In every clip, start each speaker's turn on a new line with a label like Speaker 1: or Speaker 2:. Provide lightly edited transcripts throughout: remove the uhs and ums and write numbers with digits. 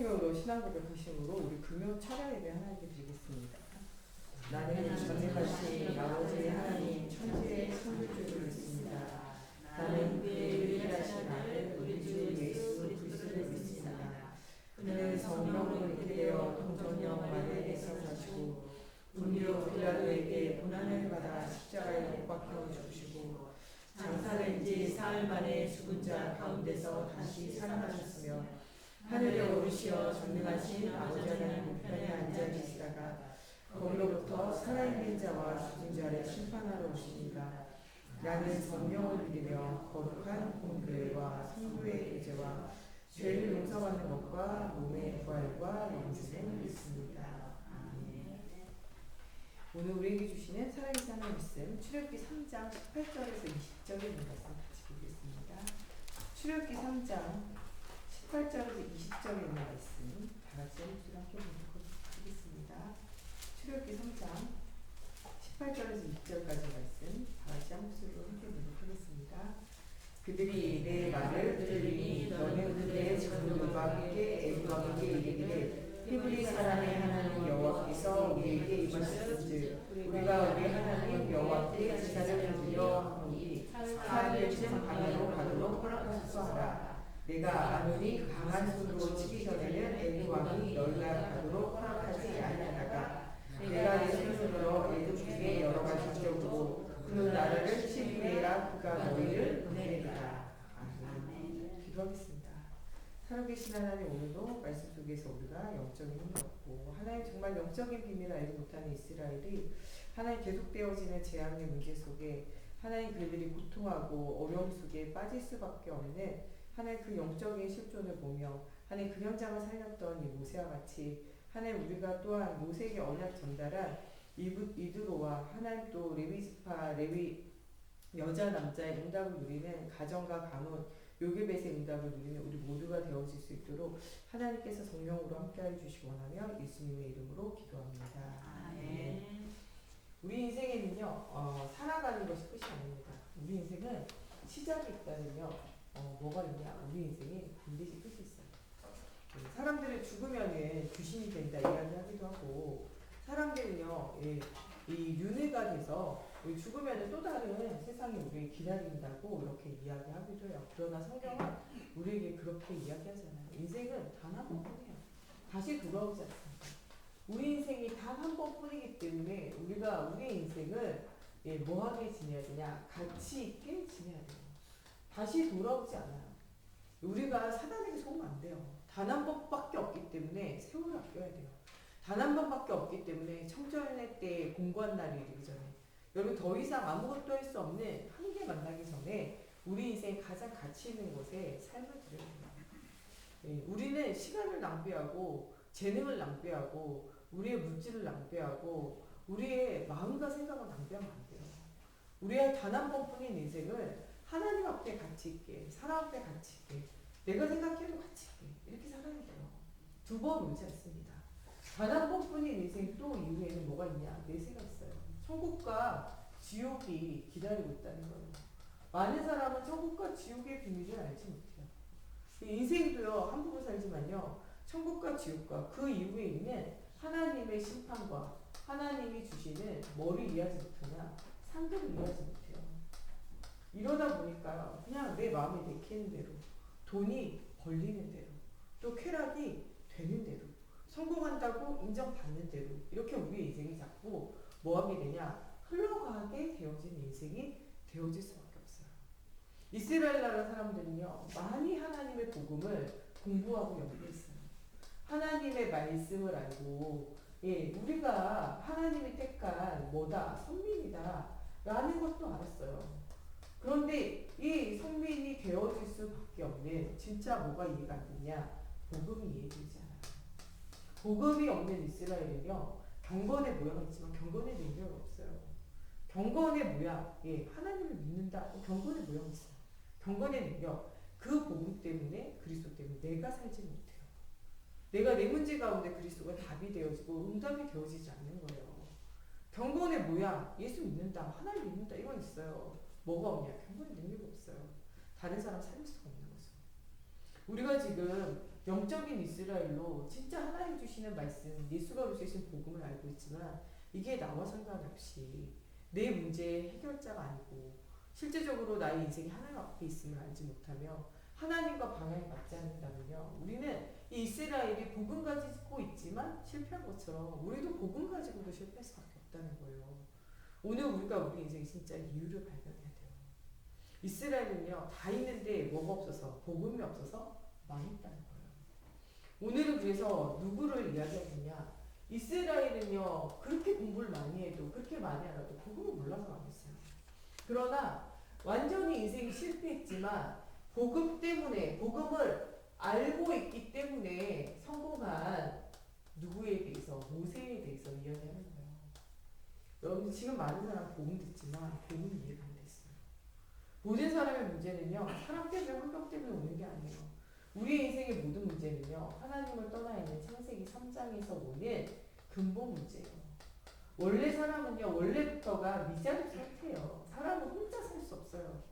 Speaker 1: 성령으로 신앙 고백하심으로 우리 금요 찬양 예배 하나님께 드리겠습니다. 나는 전능하신 아버지 하나님 천지의 창조주를 믿습니다. 나는 그의 유일하신 아들 우리 주 예수 그리스도를 믿습니다. 그는 성령으로 있게 되어 동정녀 마리아에게서 사시고 분요 빌라도에게 고난을 받아 십자가에 못 박혀 죽으시고 장사된 지 사흘 만에 죽은 자 가운데서 다시 살아나셨으며 하늘에 오르시어 전능하신 아버지 하나님 우편에 앉아 계시다가 거기로부터 살아있는 자와 죽은 자를 심판하러 오십니다. 나는 성령을 믿으며 거룩한 공교회와 성도의 교제와 죄를 용서받는 것과 몸의 부활과 영생을 믿습니다. 아멘. 오늘 우리에게 주시는 살아계신 하나님 말씀 출애굽기 3장 18절에서 20절의 말씀 같이 보겠습니다. 출애굽기 3장 18절에서 20절에 있는 말씀 다 같이 목소리 함께 보도록 하겠습니다. 출애굽기 3장 18절에서 20절까지 말씀 다 같이 한 목소리로 함께 보도록 하겠습니다. 그들이 내 말을 들으니 너는 그들의 전우들과 함께 애굽 왕에게 이르기를 히브리 사람의 하나님 여호와께서 우리에게 임하셨은즉 우리가 우리 하나님 여호와께 제사를 드리려 하오니 사흘쯤 밤으로 가도록 허락하소서 하라. 내가 아노니 강한 손으로 치기 전에는 애굽 왕이 너희가 가도록 허락하지 아니하다가 내가 내 손을 들어 애굽 중에 여러 가지 지역으로 그 나라를 치리라 그가 너희를 보내리라. 아멘. 기도하겠습니다. 살아계신 하나님, 오늘도 말씀 속에서 우리가 영적인 힘을 얻고 하나님 정말 영적인 비밀을 알지 못하는 이스라엘이 하나님 계속되어지는 재앙의 문제 속에 하나님 그들이 고통하고 어려움 속에 빠질 수밖에 없는 하나님 그 영적인 실존을 보며 하나님 그 현장을 살렸던 이 모세와 같이 하나님 우리가 또한 모세에게 언약 전달한 이드로와 하나님 또 레위지파 레위 여자 남자의 응답을 누리는 가정과 가문 요괴벳의 응답을 누리는 우리 모두가 되어질 수 있도록 하나님께서 성령으로 함께해 주시기 원하며 예수님의 이름으로 기도합니다. 아멘. 우리 인생에는요 살아가는 것이 끝이 아닙니다. 우리 인생은 시작이 있다면요 뭐가 있냐, 우리 인생에 반드시 끝이 있어요. 사람들은 죽으면은 귀신이 된다 이야기하기도 하고, 사람들은요 이 윤회가 돼서 죽으면은 또 다른 세상이 우리를 기다린다고 이렇게 이야기하기도 해요. 그러나 성경은 우리에게 그렇게 이야기하잖아요. 인생은 단 한 번뿐이에요. 다시 돌아오지 않습니다. 우리 인생이 단 한 번뿐이기 때문에 우리가 우리 인생을 뭐하게 지내야 되냐, 가치 있게 지내야 돼요. 다시 돌아오지 않아요. 우리가 사단에게 속으면 안 돼요. 단 한 번밖에 없기 때문에 세월을 아껴야 돼요. 단 한 번밖에 없기 때문에 청전의 때 공고한 날이 이르기 전에 여러분 더 이상 아무것도 할 수 없는 한계 만나기 전에 우리 인생 가장 가치 있는 곳에 삶을 드려야 돼요. 우리는 시간을 낭비하고 재능을 낭비하고 우리의 물질을 낭비하고 우리의 마음과 생각을 낭비하면 안 돼요. 우리의 단 한 번뿐인 인생을 하나님 앞에 가치 있게, 사람 앞에 가치 있게, 내가 생각해도 가치 있게 이렇게 살아야 돼요. 두 번 오지 않습니다. 단 한 번뿐인 인생 또 이후에는 뭐가 있냐? 내세가 있어요. 천국과 지옥이 기다리고 있다는 거예요. 많은 사람은 천국과 지옥의 비밀을 알지 못해요. 인생도요 한 번을 살지만요 천국과 지옥과 그 이후에 있는 하나님의 심판과 하나님이 주시는 뭐를 이해하지 못하냐? 상급을 이해하지 못해요. 이러다 보니까 그냥 내 마음이 내키는 대로, 돈이 벌리는 대로, 또 쾌락이 되는 대로, 성공한다고 인정받는 대로 이렇게 우리의 인생이 자꾸 뭐하게 되냐? 흘러가게 되어진 인생이 되어질 수밖에 없어요. 이스라엘 나라 사람들은요 많이 하나님의 복음을 공부하고 연구했어요. 하나님의 말씀을 알고 우리가 하나님이 택한 뭐다? 선민이다 라는 것도 알았어요. 그런데 이 선민이 되어질 수밖에 없는 진짜 뭐가 이해가 안 되냐? 복음이 이해되지 않아요. 복음이 없는 이스라엘은요 경건의 모양은 있지만 경건의 능력이 없어요. 경건의 모양, 하나님을 믿는다. 경건의 모양이 있어요. 경건의 능력, 그 복음 때문에, 그리스도 때문에 내가 살지 못해요. 내가 내 문제 가운데 그리스도가 답이 되어지고 응답이 되어지지 않는 거예요. 경건의 모양, 예수 믿는다, 하나님 믿는다 이건 있어요. 뭐가 없냐? 경건의 능력이 없어요. 다른 사람 살릴 수가 없는 거죠. 우리가 지금 영적인 이스라엘로 진짜 하나님 주시는 말씀, 예수가 주신 복음을 알고 있지만 이게 나와 상관없이 내 문제의 해결자가 아니고 실제적으로 나의 인생이 하나님 앞에 있음을 알지 못하며 하나님과 방향이 맞지 않는다면요. 우리는 이 이스라엘이 복음 가지고 있지만 실패한 것처럼 우리도 복음 가지고도 실패할 수밖에 없다는 거예요. 오늘 우리가 우리 인생 진짜 이유를 발견해야 돼요. 이스라엘은요. 다 있는데 뭐가 없어서 복음이 없어서 망했다는 거예요. 오늘은 그래서 누구를 이야기하느냐. 이스라엘은요. 그렇게 공부를 많이 해도 그렇게 많이 알아도 복음을 몰라서 망했어요. 그러나 완전히 인생이 실패했지만 복음 때문에 복음을 알고 있기 때문에 성공한 누구에 대해서 모세에 대해서 이야기하는 거예요. 여러분 지금 많은 사람 복음 듣지만 복음이 이해가 안 됐어요. 모든 사람의 문제는요. 사람 때문에 환경 때문에 오는 게 아니에요. 우리의 인생의 모든 문제는요. 하나님을 떠나 있는 창세기 3장에서 오는 근본 문제예요. 원래 사람은요. 원래부터가 미자립 상태예요. 사람은 혼자 살 수 없어요.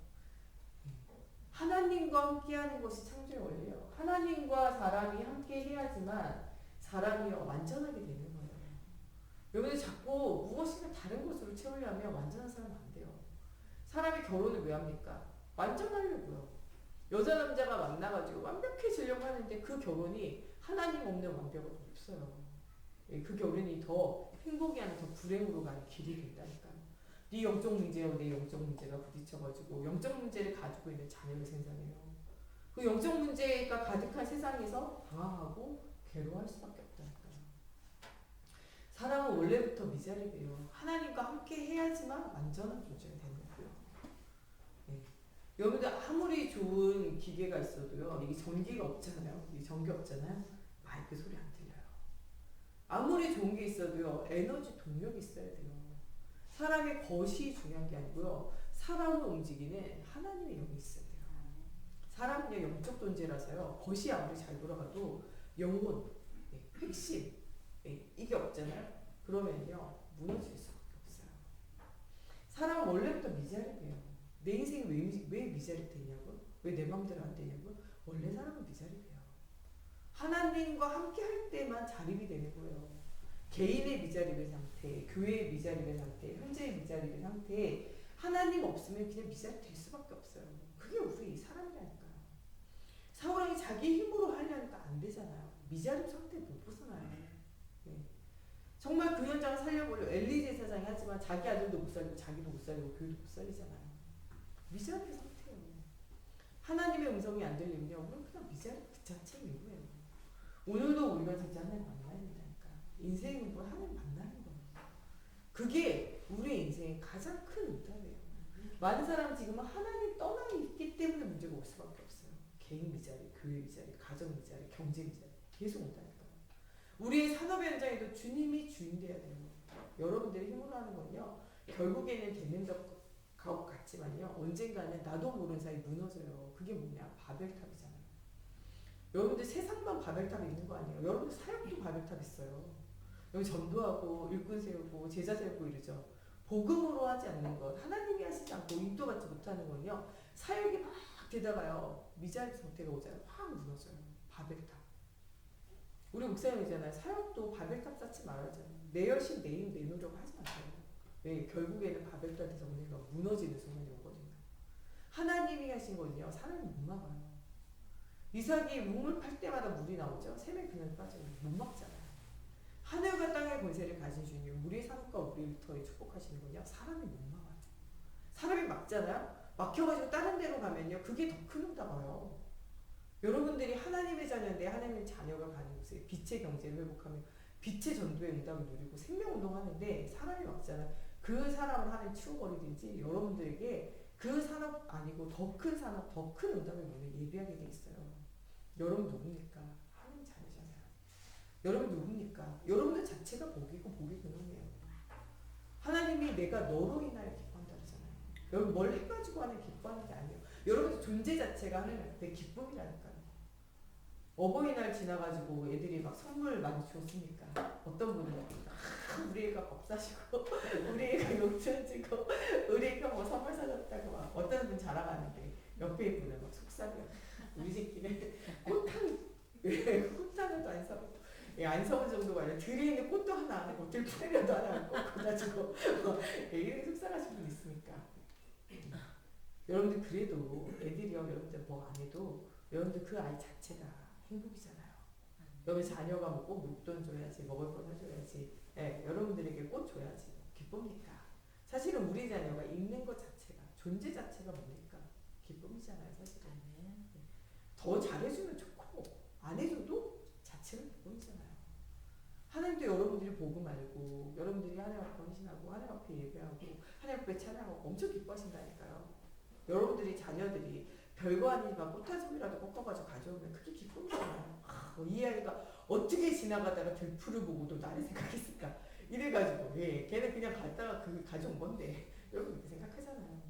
Speaker 1: 하나님과 함께하는 것이 창조의 원리예요. 하나님과 사람이 함께 해야지만 사람이 완전하게 되는 거예요. 여러분들 자꾸 무엇인가 다른 것으로 채우려면 완전한 사람은 안 돼요. 사람이 결혼을 왜 합니까? 완전하려고요. 여자 남자가 만나가지고 완벽해지려고 하는데 그 결혼이 하나님 없는 완벽은 없어요. 그 결혼이 더 행복이 아니라 더 불행으로 가는 길이 된다니까요. 네 영적 문제와 내 영적 문제가 부딪혀가지고 영적 문제를 가지고 있는 자녀를 생산해요. 그 영적 문제가 가득한 세상에서 방황하고 괴로워할 수밖에 없다니까요. 사람은 원래부터 미자립이에요. 하나님과 함께 해야지만 완전한 존재가 되는 거고요. 네. 여러분들 아무리 좋은 기계가 있어도요. 이게 전기가 없잖아요. 이게 전기 없잖아요. 마이크 소리 안 들려요. 아무리 좋은 게 있어도요. 에너지 동력이 있어야 돼요. 사람의 것이 중요한 게 아니고요. 사람을 움직이는 하나님의 영이 있어야 돼요. 사람은요. 영적 존재라서요. 것이 아무리 잘 돌아가도 영혼, 핵심 이게 없잖아요. 그러면요. 무너질 수밖에 없어요. 사람은 원래부터 미자립이에요. 내 인생이 왜 미자립 되냐고? 왜 내 마음대로 안 되냐고? 원래 사람은 미자립이에요. 하나님과 함께 할 때만 자립이 되는 거예요. 개인의 미자립의 상태, 교회의 미자립의 상태, 현재의 미자립의 상태, 하나님 없으면 그냥 미자립 될 수밖에 없어요. 그게 우리 사람이라니까요. 사울왕이 자기 힘으로 하려니까 안 되잖아요. 미자립 상태 못 벗어나요. 네. 정말 그 현장을 살려보려 엘리 제사장이 하지만 자기 아들도 못 살리고 자기도 못 살리고 교회도 못 살리잖아요. 미자립의 상태예요. 하나님의 음성이 안 들리면요. 우리는 그냥 미자립 그 자체인 거예요. 오늘도 우리가 진짜 하나님 만나야 된다니까. 인생은 뭘 하나님 만나는 거예요. 그게 우리의 인생의 가장 큰 응답이에요. 많은 사람은 지금은 하나님 떠나 있기 때문에 문제가 올 수밖에 없어요. 개인 미자립, 교회 미자립, 가정 미자립, 경제 미자립 계속 온다니까요. 우리의 산업의 현장에도 주님이 주인 돼야 돼요. 여러분들이 힘으로 하는 건요. 결국에는 되는 것 같지만요. 언젠가는 나도 모르는 사이 무너져요. 그게 뭐냐? 바벨탑이잖아요. 여러분들 세상만 바벨탑이 있는 거 아니에요. 여러분들 사역도 바벨탑 있어요. 여기 전도하고 일꾼 세우고 제자 세우고 이러죠. 복음으로 하지 않는 것, 하나님이 하시지 않고 인도받지 못하는 건요. 사역이 막 되다가요. 미자립 상태가 오잖아요. 확 무너져요. 바벨탑. 우리 목사님이잖아요. 사역도 바벨탑 쌓지 말아야잖아요. 내 열심, 내 힘, 내 노력 하지 마세요. 왜? 결국에는 바벨탑에서 우리가 무너지는 순간이 오거든요. 하나님이 하신 건요. 사람이 못 막아요. 이삭이 우물 팔 때마다 물이 나오죠. 샘에 그냥 빠져요. 못 막잖아요. 하늘과 땅의 권세를 가진 주님, 우리의 삶과 우리 일터에 축복하시는 건요. 사람이 못 막아요. 사람이 막잖아요. 막혀가지고 다른 데로 가면요. 그게 더 큰 응답 와요. 여러분들이 하나님의 자녀인데 하나님의 자녀가 가는 곳에 빛의 경제를 회복하며 빛의 전도의 응답을 누리고 생명운동하는데 사람이 막잖아요. 그 사람을 하나님 치워버리든지 여러분들에게 그 산업 아니고 더 큰 산업, 더 큰 응답을 보면 예비하게 돼 있어요. 여러분 누굽니까? 하나님 자녀잖아요. 여러분 누굽니까? 여러분들 자체가 복이고 복의 근원이에요. 하나님이 내가 너로 인하여 기뻐한다 그러잖아요. 여러분 뭘 해가지고 하는 기뻐하는 게 아니에요. 여러분들 존재 자체가 하나님 앞에 기쁨이라니까요. 어버이날 지나가지고 애들이 막 선물 많이 줬으니까 어떤 분은 우리 애가 밥 사주고 우리 애가 용돈 주고 우리 애가 뭐 선물 사줬다고 막 어떤 분 자랑하는데 옆에 분은 막 속상해. 우리 새끼는 꽃향 꽃 하나도 안 사고 안 사온 정도가 아니라 들에 있는 꽃도 하나 안 하고 들풀이라도 하나 안 꽂아가지고 이렇게 속상하신 분 있으니까 여러분들 그래도 애들이요 여러분들 뭐 안 해도 여러분들 그 아이 자체가 행복이잖아요. 여기 자녀가 뭐 꼭 용돈 줘야지 먹을 거 사줘야지 여러분들에게 꽃 줘야지 기쁩니까? 사실은 우리 자녀가 있는 것 자체가 존재 자체가 뭡니까? 기쁨이잖아요 사실은. 더 잘해주면 좋고 안 해줘도 자체는 기쁨이잖아요. 하나님도 여러분들이 복음 알고 여러분들이 하나님 앞에 헌신하고 하나님 앞에 예배하고 하나님 앞에 찬양하고 엄청 기뻐하신다니까요. 여러분들이 자녀들이 별거 아니지만 꽃 한 송이라도 꺾어가지고 가져오면 그게 기쁨이잖아요. 이 아이가 어떻게 지나가다가 들풀을 보고도 나를 생각했을까 이래가지고 걔는 그냥 갔다가 그 가져온 건데 여러분 그렇게 생각하잖아요.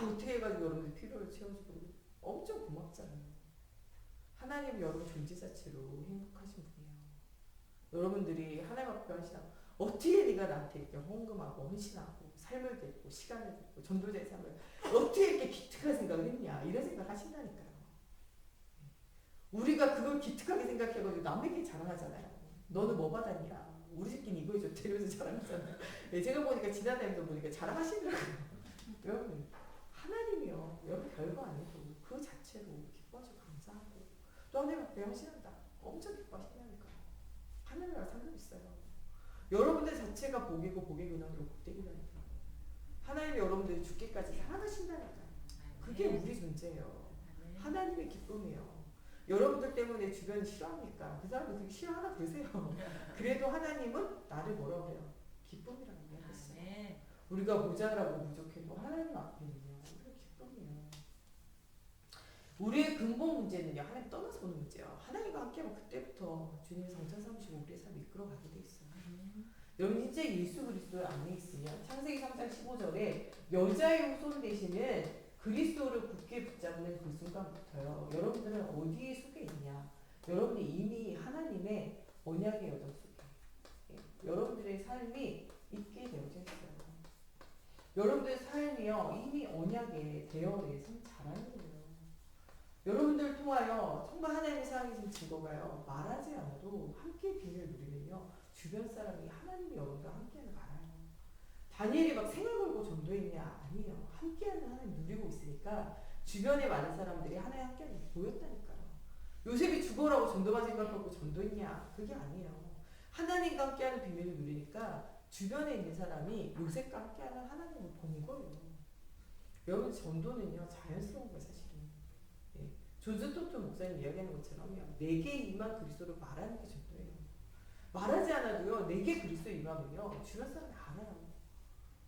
Speaker 1: 어떻게 해가지고 여러분들 필요를 채워주고 엄청 고맙잖아요. 하나님이 여러분 존재 자체로 행복하신 분이에요. 여러분들이 하나님 앞에 하시나 어떻게 네가 나한테 이렇게 헌금하고 헌신하고 삶을 드리고 시간을 드리고 전도자의 삶을 어떻게 이렇게 기특한 생각을 했냐 이런 생각 하신다니까요. 우리가 그걸 기특하게 생각해가지고 남에게 자랑하잖아요. 너는 뭐 받았냐? 우리 집긴 이거 해줬대 이러면서 자랑하잖아요. 제가 보니까 지난해에도 보니까 자랑하시더라고요. 여러분 하나님이요 여러분 별거 아니고 그 자체로 기뻐하시고 감사하고 또 하나님 앞에 헌신한다 엄청 기뻐하신다니까요. 하나님이랑 상관있어요. 여러분들 자체가 복이고 복의 근원으로 복되기라니까. 하나님이 여러분들이 죽기까지 사랑하신다니까요. 그게 우리 존재예요. 하나님의 기쁨이에요. 여러분들 때문에 주변이 싫어합니까? 그 사람들 그렇게 싫어하나 그러세요. 그래도 하나님은 나를 뭐라고 그래요? 기쁨이라고 이야기했어요. 우리가 모자라고 부족해도 하나님 앞에는요 우리가 기쁨이에요. 우리의 근본 문제는요 하나님 떠나서 오는 문제예요. 하나님과 함께하면 그때부터 주님의 성찬 삼으시고 우리의 삶을 이끌어가게 돼 있어요. 여러분 진짜 예수 그리스도 안에 있으면 창세기 3장 15절에 여자의 후손 되시는 그리스도를 굳게 붙잡는 그 순간부터요 여러분들은 어디에 속해 있냐? 여러분이 이미 하나님의 언약의 여정 속에 여러분들의 삶이 있게 되어져 있어요. 여러분들의 삶이요 이미 언약의 대열에 참 잘하는 거예요. 여러분들을 통하여 정말 하나님의 살아계신 증거가요 말하지 않아도 함께 비밀을 누리면요 주변 사람이 하나님이 여러분과 함께하는 걸 알아요. 다니엘이 막 생을 걸고 전도했냐? 아니에요. 함께하는 하나님 누리고 있으니까 주변에 많은 사람들이 하나님 함께하는 게 보였다니까요. 요셉이 죽어라고 전도받은 걸 갖고 전도했냐? 그게 아니에요. 하나님과 함께하는 비밀을 누리니까 주변에 있는 사람이 요셉과 함께하는 하나님을 본 거예요. 여러분 전도는요 자연스러운 거예요 사실은. 존슨 토트 목사님 이야기하는 것처럼요 내게 임한 그리스도를 말하는 게 전도예요. 말하지 않아도요 내게 그리스도 임하면요 주변 사람이 알아요.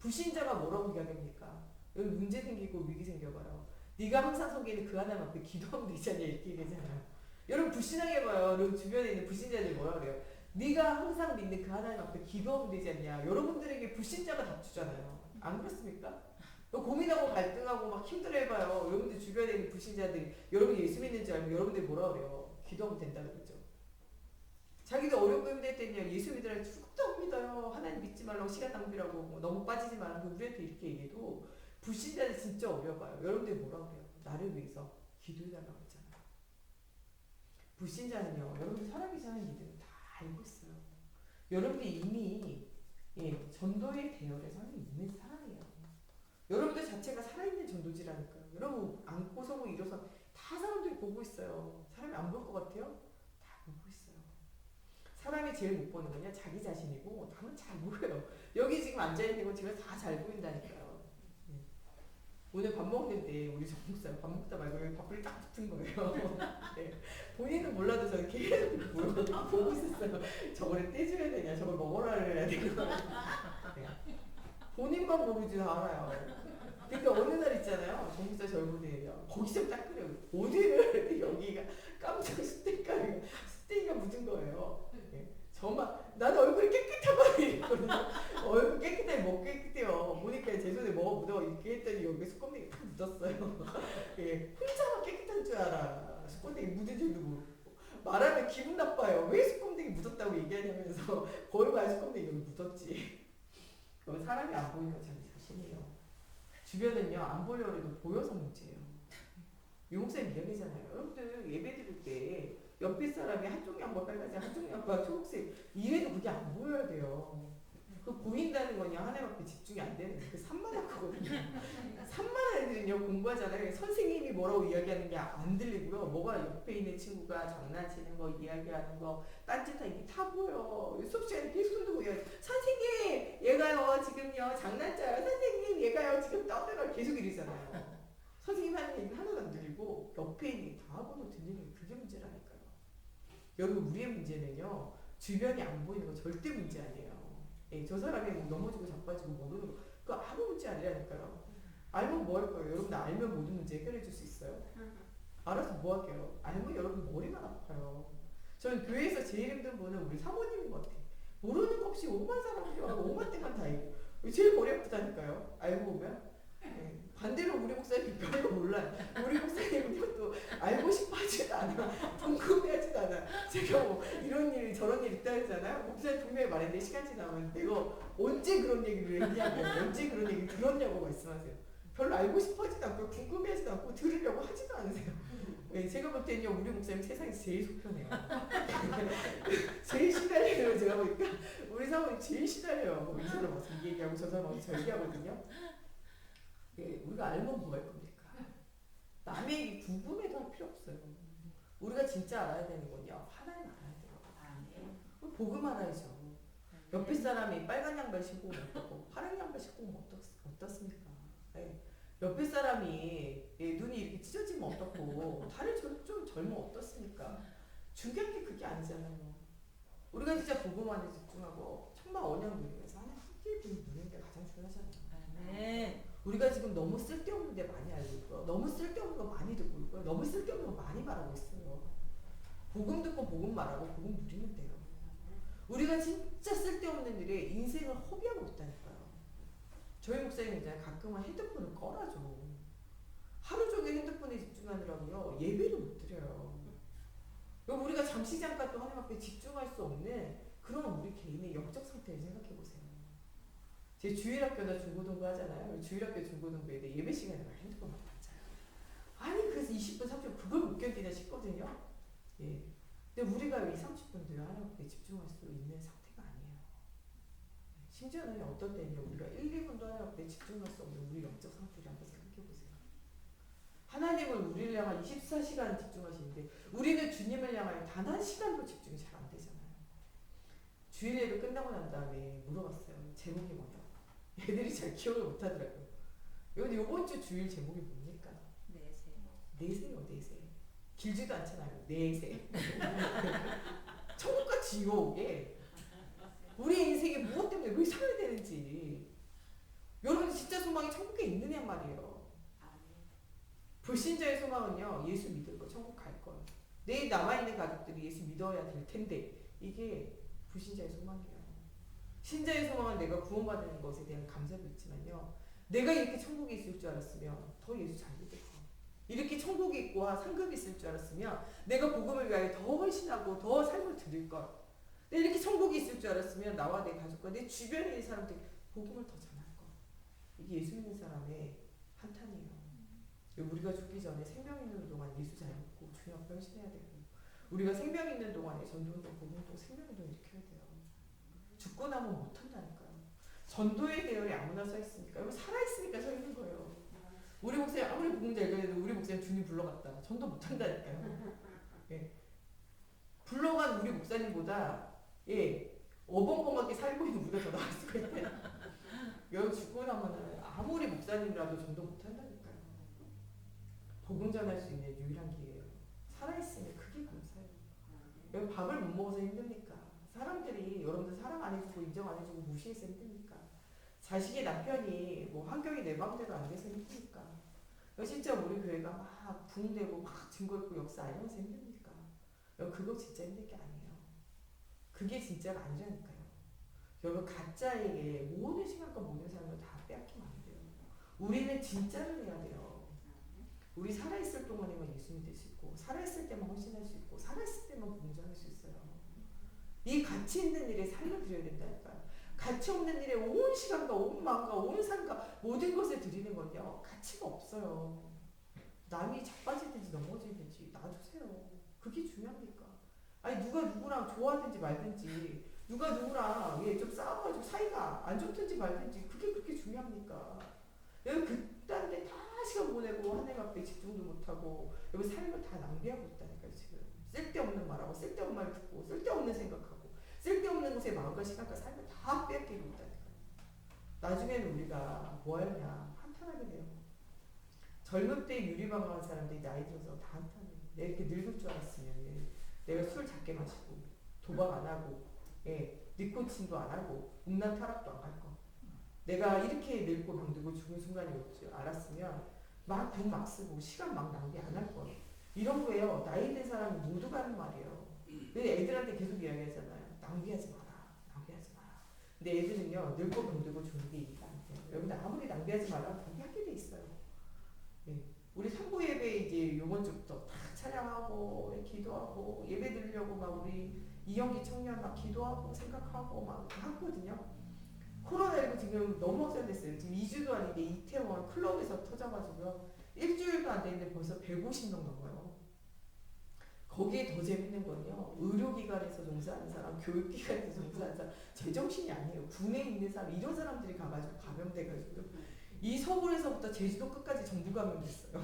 Speaker 1: 불신자가 뭐라고 이야기합니까? 여기 문제 생기고 위기 생겨봐요. 네가 항상 속에는 그 하나님 앞에 기도하면 되지 않냐 이렇게 얘기하잖아요. 여러분 불신하게 봐요. 여러분 주변에 있는 불신자들이 뭐라 그래요? 네가 항상 믿는 그 하나님 앞에 기도하면 되지 않냐. 여러분들에게 불신자가 답 주잖아요. 안 그렇습니까? 고민하고 갈등하고 막 힘들어해봐요. 여러분들 주변에 있는 불신자들이 여러분이 예수 믿는 줄 알면 여러분들이 뭐라 그래요? 기도하면 된다고 그러죠. 자기도 어렵고 힘들 때는요 예수 믿으라고 죽도 믿어요. 하나님 믿지 말라고 시간 낭비라고 뭐 너무 빠지지 말라고 우리한테 이렇게 얘기해도 불신자들 진짜 어려워요. 여러분들이 뭐라 그래요? 나를 위해서 기도해달라고 했잖아요. 불신자는요 여러분들 살아계신 하나님 믿음을 다 알고 있어요. 여러분들이 이미 전도의 대열에 서 있는 사람이에요. 여러분들 자체가 살아있는 전도지라니까요. 여러분 안고 서고 일어서 다 사람들이 보고 있어요. 사람이 안 볼 것 같아요? 다 보고 있어요. 사람이 제일 못 보는 건요 자기 자신이고 남은 잘 보여요. 여기 지금 앉아있는 건 제가 다 잘 보인다니까요. 오늘 밥 먹는데 우리 정목사 밥 먹다 말고 여기 밥풀이 딱 붙은 거예요. 본인은 몰라도 저는 계속 보고 있었어요. 저걸 떼줘야 되냐 저걸 먹어라 해야 되나. 본인만 모르지 알아요. 그러니까 어느 날 있잖아요. 정목사 저를 보더니요. 거기 좀 닦으려고 어디를 여기가 깜짝 스테이크가 묻은 거예요. 저만 나는 얼굴이 깨끗하고 이랬거든요. 얼굴 깨끗해 먹 깨끗해요. 보니까 제 손에 뭐가 묻어 이렇게 했더니 여기 수건대기 다 묻었어요. 혼자만 깨끗한 줄 알아. 수건대기 묻은 줄도 모르고 말하면 기분 나빠요. 왜 수건대기 묻었다고 얘기하냐면서 거울 봐야 수건대기 여기 묻었지. 그럼 사람이 안 보이는 건 자기 자신이에요. 주변은요 안 보려고 해도 보여서 문제예요. 유목사님 이야기잖아요. 여러분들 예배 드릴 때 옆에 사람이 한쪽 양말 빨간색, 한쪽 양말 초록색 이래도 그게 안 보여야 돼요. 그 보인다는 거냐 하나님 앞에 집중이 안 되는 그 산만한 거거든요. 산만한 애들은요 공부하잖아요. 선생님이 뭐라고 이야기하는 게 안 들리고요. 뭐가 옆에 있는 친구가 장난치는 거 이야기하는 거 딴짓하는 게 다 보여. 수업 시간에 계속 손 들고 이야기. 선생님 얘가요 지금요 장난쳐요. 선생님 얘가요 지금 떠들어 계속 이러잖아요. 선생님 하는 얘기는 하나도 안 들리고 옆에 있는 게 다 하고도 들리는 게 그게 문제라니까요. 여러분 우리의 문제는요 주변이 안 보이는 거 절대 문제 아니에요. 예, 저 사람이 뭐 넘어지고 자빠지고 모르는 거 그거 아무 문제 아니라니까요. 알면 뭐 할 거예요? 여러분 알면 모든 문제 해결해 줄 수 있어요? 알아서 뭐 할게요? 알면 여러분 머리만 아파요. 저는 교회에서 제일 힘든 분은 우리 사모님인 것 같아요. 모르는 거 없이 오만 사람 필요하고 오만 때만 다 있고 제일 머리 아프다니까요. 알고 보면. 네. 반대로 우리 목사님이 별로 몰라요. 우리 목사님은 또 알고 싶어 하지도 않아. 궁금해하지도 않아. 제가 뭐 이런 일 저런 일 있다 했잖아요. 목사님 분명히 말했는데 시간 지나면 내가 언제 그런 얘기를 했냐고 언제 그런 얘기를 들었냐고 말씀하세요. 별로 알고 싶어 하지도 않고 궁금해하지도 않고 들으려고 하지도 않으세요. 네, 제가 볼 때는요 우리 목사님 세상에서 제일 속편해요. 제일 시달려요. 제가 보니까 우리 사모님 제일 시달려요. 이 사람 와서 이 얘기하고 저 사람 와서 저 얘기하거든요. 예, 우리가 알면 뭐 할 겁니까? 남의 얘기 궁금해도 할 필요 없어요. 우리가 진짜 알아야 되는 건요. 하나님 알아야 돼요. 복음 알아야죠. 옆에 사람이 빨간 양말 신고 오면 어떻고 파란 양말 신고 오면 어떻습니까? 예. 옆에 사람이 예, 눈이 이렇게 찢어지면 어떻고 다리 좀 젊으면 어떻습니까? 중요한 게 그게 아니잖아요. 우리가 진짜 복음 안에 집중하고 천만 원양 누리면서 하나님 함께 누리는 게 가장 중요하잖아요. 네. 우리가 지금 너무 쓸데없는 데 많이 알고 있고요. 너무 쓸데없는 거 많이 듣고 있고요. 너무 쓸데없는 거 많이 말하고 있어요. 복음 듣고 복음 말하고 복음 누리면 돼요. 우리가 진짜 쓸데없는 일에 인생을 허비하고 있다니까요. 저희 목사님 있잖아요. 가끔은 핸드폰을 꺼라죠. 하루 종일 핸드폰에 집중하느라고요. 예배를 못 드려요. 우리가 잠시 잠깐 또 하나님 앞에 집중할 수 없는 그런 우리 개인의 영적 상태를 생각해 보세요. 제 주일학교나 중고등부 하잖아요. 주일학교 중고등부에 대해 예배 시간에 핸드폰 막 받잖아요. 아니 그래서 20분 30분 그걸 못 견디나 싶거든요. 예. 근데 우리가 2, 30분들 하나님 앞에 집중할 수 있는 상태가 아니에요. 심지어는 어떤 때는요. 우리가 1, 2분도 하나님 앞에 집중할 수 없는 우리 영적 상태를 한번 생각해 보세요. 하나님은 우리를 향한 24시간 집중하시는데 우리는 주님을 향한 단 한 시간도 집중이 잘 안 되잖아요. 주일 예배 끝나고 난 다음에 물어봤어요. 제목이 뭐냐? 애들이 잘 기억을 못 하더라고요. 이번 주 주일 제목이 뭡니까? 내세요, 내세. 길지도 않잖아요. 내세. 천국과 지옥에 우리 인생에 무엇 때문에 왜 살아야 되는지. 여러분 진짜 소망이 천국에 있느냐 말이에요. 불신자의 소망은요. 예수 믿을 거, 천국 갈 거. 내일 남아있는 가족들이 예수 믿어야 될 텐데 이게 불신자의 소망이에요. 신자의 소망은 내가 구원받는 것에 대한 감사도 있지만요. 내가 이렇게 천국에 있을 줄 알았으면 더 예수 잘 믿을 거. 이렇게 천국이 있고 상급이 있을 줄 알았으면 내가 복음을 위하여 더 헌신하고 더 삶을 드릴 걸. 이렇게 천국이 있을 줄 알았으면 나와 내 가족과 내 주변에 있는 사람들 복음을 더 전할 걸. 이게 예수 믿는 사람의 한탄이에요. 우리가 죽기 전에 생명 있는 동안 예수 잘 믿고 주님 앞에 헌신해야 되고 우리가 생명 있는 동안에 전도운동, 복음운동, 생명운동 일으켜야 돼요. 죽고 나면 못한다니까요. 전도의 대열에 아무나 서 있습니까? 여러분 살아있으니까 서 있는 거예요. 우리 목사님 아무리 복음 잘 전해도 우리 목사님 주님 불러갔다. 전도 못한다니까요. 예. 불러간 우리 목사님보다 예 어벙벙하게 살고 있는 우리가 더 나을 수가 있대요. 여러분 죽고 나면 아무리 목사님이라도 전도 못한다니까요. 복음 전할 수 있는 유일한 기회예요. 살아있으면 그게 감사해요. 여러분 밥을 못 먹어서 힘듭니까? 사람들이 여러분들 사랑 안 해주고 인정 안 해주고 무시해서 힘듭니까? 자식의 남편이 뭐 환경이 내 마음대로 안 돼서 힘듭니까? 진짜 우리 교회가 막 붕대고 막 증거 있고 역사 알면서 힘듭니까? 그거 진짜 힘든 게 아니에요. 그게 진짜가 아니라니까요. 여러분 가짜에게 모든 시간과 모든 삶을 다 빼앗기면 안 돼요. 우리는 진짜를 해야 돼요. 우리 살아있을 동안에만 예수 믿을 수 있고 살아있을 때만 헌신할 수 있고 살아있을 때만 봉사할 수 있어요. 이 가치 있는 일에 삶을 드려야 된다니까요. 가치 없는 일에 온 시간과 온 마음과 온 삶과 모든 것을 드리는 건요 가치가 없어요. 남이 자빠지든지 그게 중요합니까? 아니 누가 누구랑 좋아하든지 말든지 누가 누구랑 좀 싸워가지고 사이가 안 좋든지 말든지 그게 그렇게 중요합니까? 여기 그딴데 다 시간 보내고 하나님 앞에 집중도 못하고 여기 삶을 다 낭비하고 있다니까요 지금. 쓸데없는 말하고 쓸데없는 말 듣고 쓸데없는 생각하고 쓸데없는 곳에 마음과 시간과 삶을 다 빼앗기고 있다니까요. 나중에는 우리가 뭐 하냐 한탄하게 돼요. 젊을 때 유리방황한 사람들이 나이 들어서 다 한탄해요. 내가 이렇게 늙을 줄 알았으면 내가 술 작게 마시고 도박 안 하고 니코틴도 안 하고 음란 타락도 안 갈 거. 내가 이렇게 늙고 병들고 죽은 순간이 올 줄 알았으면 막 돈 막 쓰고 시간 막 낭비 안 할 거예요. 이런 거예요. 나이 든 사람이 모두가 하는 말이에요. 근데 애들한테 계속 이야기하잖아요. 낭비하지 마라. 낭비하지 마라. 근데 애들은요. 늙고 병들고 죽는 게 이해가 안 돼요. 여러분들 아무리 낭비하지 마라 포기하게 돼 있어요. 우리 상부 예배 이제 요번 주부터 다 찬양하고 기도하고 예배 드리려고 막 우리 이영기 청년 막 기도하고 생각하고 막 하거든요. 코로나19 지금 너무 확산됐어요. 지금 2주도 아닌데 이태원 클럽에서 터져가지고요. 일주일도 안 됐는데 벌써 150명 넘어요. 거기에 더 재밌는 건요. 의료기관에서 종사하는 사람, 교육기관에서 종사하는 사람, 제정신이 아니에요. 군에 있는 사람, 이런 사람들이 가가지고 감염돼가지고 이 서울에서부터 제주도 끝까지 전부 감염됐어요.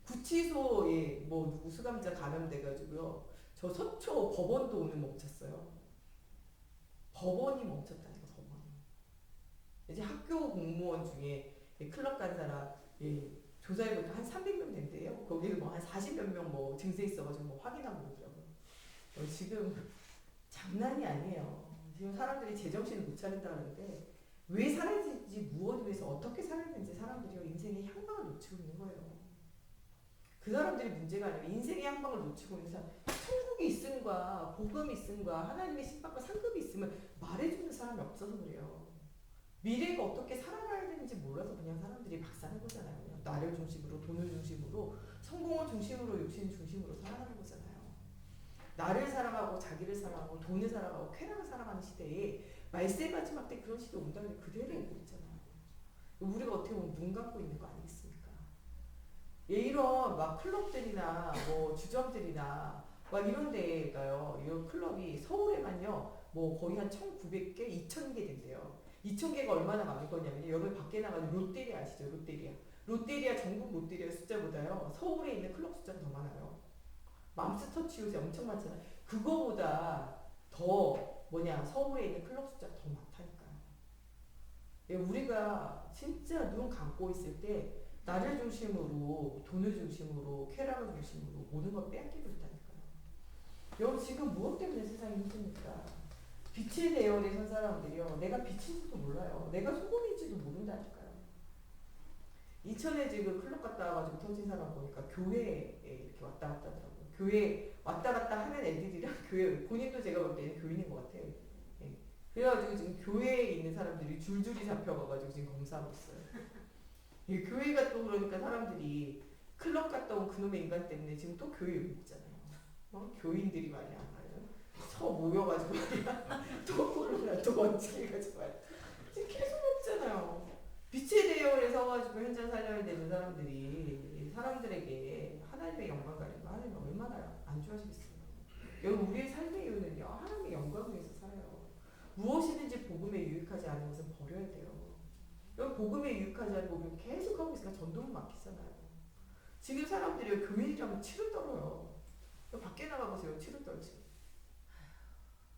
Speaker 1: 구치소에 뭐 누구 수감자 감염돼가지고요. 저 서초 법원도 오늘 멈췄어요. 법원이 멈췄다니까 법원이. 이제 학교 공무원 중에 클럽 간 사람 조사해보니까 한 300명 된대요. 거기서 뭐 한 40몇 명 뭐 증세 있어가지고 뭐 확인하고 그러더라고요. 지금 장난이 아니에요. 지금 사람들이 제정신을 못 차린다는데 왜 살아야 되는지 무엇을 위해서 어떻게 살아야 되는지 사람들이 인생의 향방을 놓치고 있는 거예요. 그 사람들이 문제가 아니라 인생의 향방을 놓치고 있는 사람. 천국이 있음과 복음이 있음과 하나님의 신박과 상급이 있으면 말해주는 사람이 없어서 그래요. 미래가 어떻게 살아가야 되는지 몰라서 그냥 사람들이 막 사는 거잖아요. 그냥 나를 중심으로 돈을 중심으로 성공을 중심으로 욕심 중심으로 살아가는 거잖아요. 나를 사랑하고 자기를 사랑하고 돈을 사랑하고 쾌락을 사랑하는 시대에 말세 마지막 때 그런 시대 온다는데 그대로 오고 있잖아요. 우리가 어떻게 보면 눈 감고 있는 거 아니겠습니까? 이런 막 클럽들이나 뭐 주점들이나 막 이런 데가요. 이 클럽이 서울에만요. 뭐 거의 한 1,900개, 2,000개 된대요. 2,000개가 얼마나 많을 거냐면요. 여러분 밖에 나가서 롯데리아 아시죠? 롯데리아. 롯데리아 전국 롯데리아 숫자보다요. 서울에 있는 클럽 숫자가 더 많아요. 맘스터치 요새 엄청 많잖아요. 그거보다 더 서울에 있는 클럽 숫자가 더 많다니까요. 우리가 진짜 눈 감고 있을 때 나를 중심으로 돈을 중심으로 쾌락을 중심으로 모든 걸 빼앗기고 있다니까요. 여러분 지금 무엇 때문에 세상이 힘듭니까? 빛의 대열에 선 사람들이요. 내가 빛인지도 몰라요. 내가 소금인지도 모른다니까요. 이천에 지금 클럽 갔다 와가지고 터진 사람 보니까 교회에 이렇게 왔다 갔다 하더라고요. 교회 왔다 갔다 하는 애들이랑 교회 본인도 제가 볼 때는 교인인 것 같아요. 그래가지고 지금 교회에 있는 사람들이 줄줄이 잡혀가가지고 지금 검사하고 있어요. 교회가 또 그러니까 사람들이 클럽 갔다 온 그놈의 인간 때문에 지금 또 교회에 오고 있잖아요. 교인들이 말이야. 서 모여가지고 또 코로나 또 원칙 해가지고 지금 계속 없잖아요. 빛의 대열에 서가지고 현장 살려야 되는 사람들이 사람들에게 하나님의 영광 가리고 하나님 얼마나 안 좋아하시겠어요. 여러분 우리의 삶의 이유는요. 하나님의 영광을 위해서 살아요. 무엇이든지 복음에 유익하지 않은 것은 버려야 돼요. 여러분 복음에 유익하지 않은 거 우리가 계속 하고 있으니까 전도는 막히잖아요. 지금 사람들이 교회라면 치를 떨어요. 밖에 나가보세요. 치를 떨지.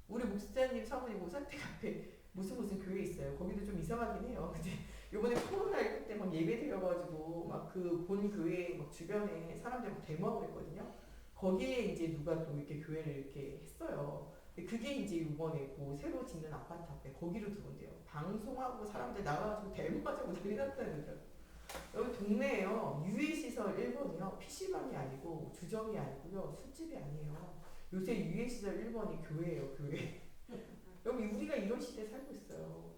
Speaker 1: 우리 목사님 사모님 모사댁 앞에 무슨 교회 있어요. 거기도 좀 이상하긴 해요. 근데 요번에 코로나19 때 막 예배 드려가지고 막 그 본 교회 막 주변에 사람들 막 데모하고 그랬거든요. 거기에 이제 누가 또 이렇게 교회를 이렇게 했어요. 그게 이제 이번에 그 새로 짓는 아파트 앞에 거기로 들어온대요. 방송하고 사람들 나가가지고 데모하자고 난리 났다는 거죠. 여기 동네에요. 유해시설 1번이요. PC방이 아니고 주점이 아니고요. 술집이 아니에요. 요새 유해시설 1번이 교회예요. 교회. 여기 우리가 이런 시대에 살고 있어요.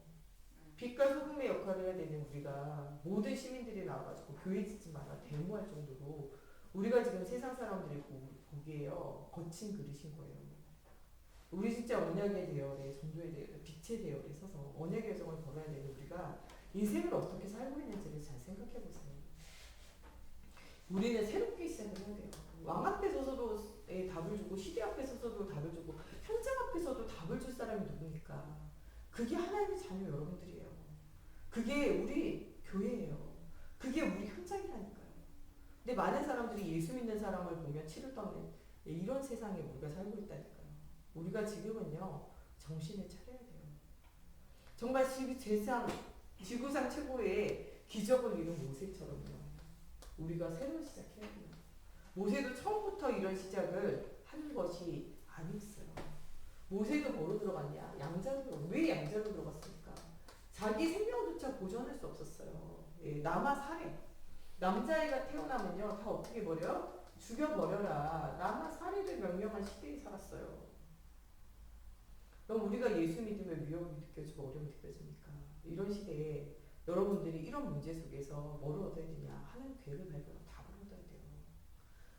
Speaker 1: 빛과 소금의 역할을 해야 되는 우리가 모든 시민들이 나와가지고 교회 짓지 마라 데모할 정도로 우리가 지금 세상 사람들이 보기에요. 거친 그릇인 거예요. 우리 진짜 언약의 대열에 전도의 대열에 빛의 대열에 서서 언약의 여정을 걸어야 되는 우리가 인생을 어떻게 살고 있는지를 잘 생각해 보세요. 우리는 새롭게 시작을 해야 돼요. 왕 앞에 서서도 예, 답을 주고 시대 앞에 서서도 답을 주고 현장 앞에서도 답을 줄 사람이 누굽니까? 그게 하나님의 자녀 여러분들이에요. 그게 우리 교회예요. 그게 우리 현장이라니까요. 근데 많은 사람들이 예수 믿는 사람을 보면 치를 떠는 이런 세상에 우리가 살고 있다니까요. 우리가 지금은요 정신을 차려야 돼요. 정말 지구상 최고의 기적을 이룬 모세처럼요. 우리가 새로운 시작해야 돼요. 모세도 처음부터 이런 시작을 하는 것이 아니었어요. 모세도 뭐로 들어갔냐? 양자로. 왜 양자로 들어갔습니까? 자기 생명조차 보존할 수 없었어요. 예, 남아 살해. 남자애가 태어나면요 다 어떻게 버려? 죽여버려라. 남아 살해를 명령한 시대에 살았어요. 그럼 우리가 예수 믿으면 위협이 느껴지고 어려움이 느껴집니까? 이런 시대에 여러분들이 이런 문제 속에서 뭐를 얻어야 되냐? 하나님 계획을 발견하고 답을 얻어야 돼요.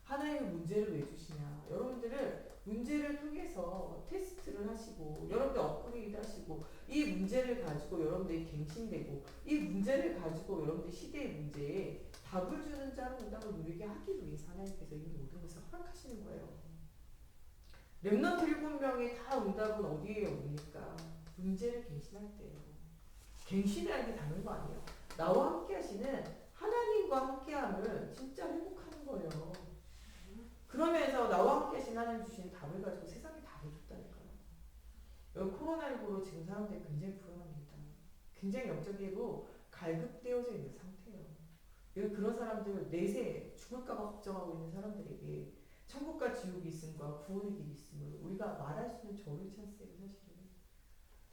Speaker 1: 하나님의 문제를 왜 주시냐? 여러분들을 문제를 통해서 테스트를 하시고 여러분들 업그레이드 하시고 이 문제를 가지고 여러분들이 갱신되고 이 문제를 가지고 여러분들 시대의 문제에 답을 주는 자로 응답을 누리게 하기 위해서 하나님께서 이 모든 것을 허락하시는 거예요. 렘넌트 7명의 다 응답은 어디에 옵니까? 문제를 갱신할 때예요. 갱신이라는 게 다른 거 아니에요. 나와 함께 하시는 하나님과 함께함을 진짜 회복하는 거예요. 그러면서 나와 함께 하신 하나님 주신 답을 가지고 세상에 답을 줬다니까요. 여기 코로나19로 지금 사람들이 굉장히 불안합니다. 굉장히 영적으로 갈급되어져 있는 상태예요. 여기 그런 사람들 내세 죽을까봐 걱정하고 있는 사람들에게 천국과 지옥이 있음과 구원의 길이 있음을 우리가 말할 수 있는 좋은 찬스예요, 사실은.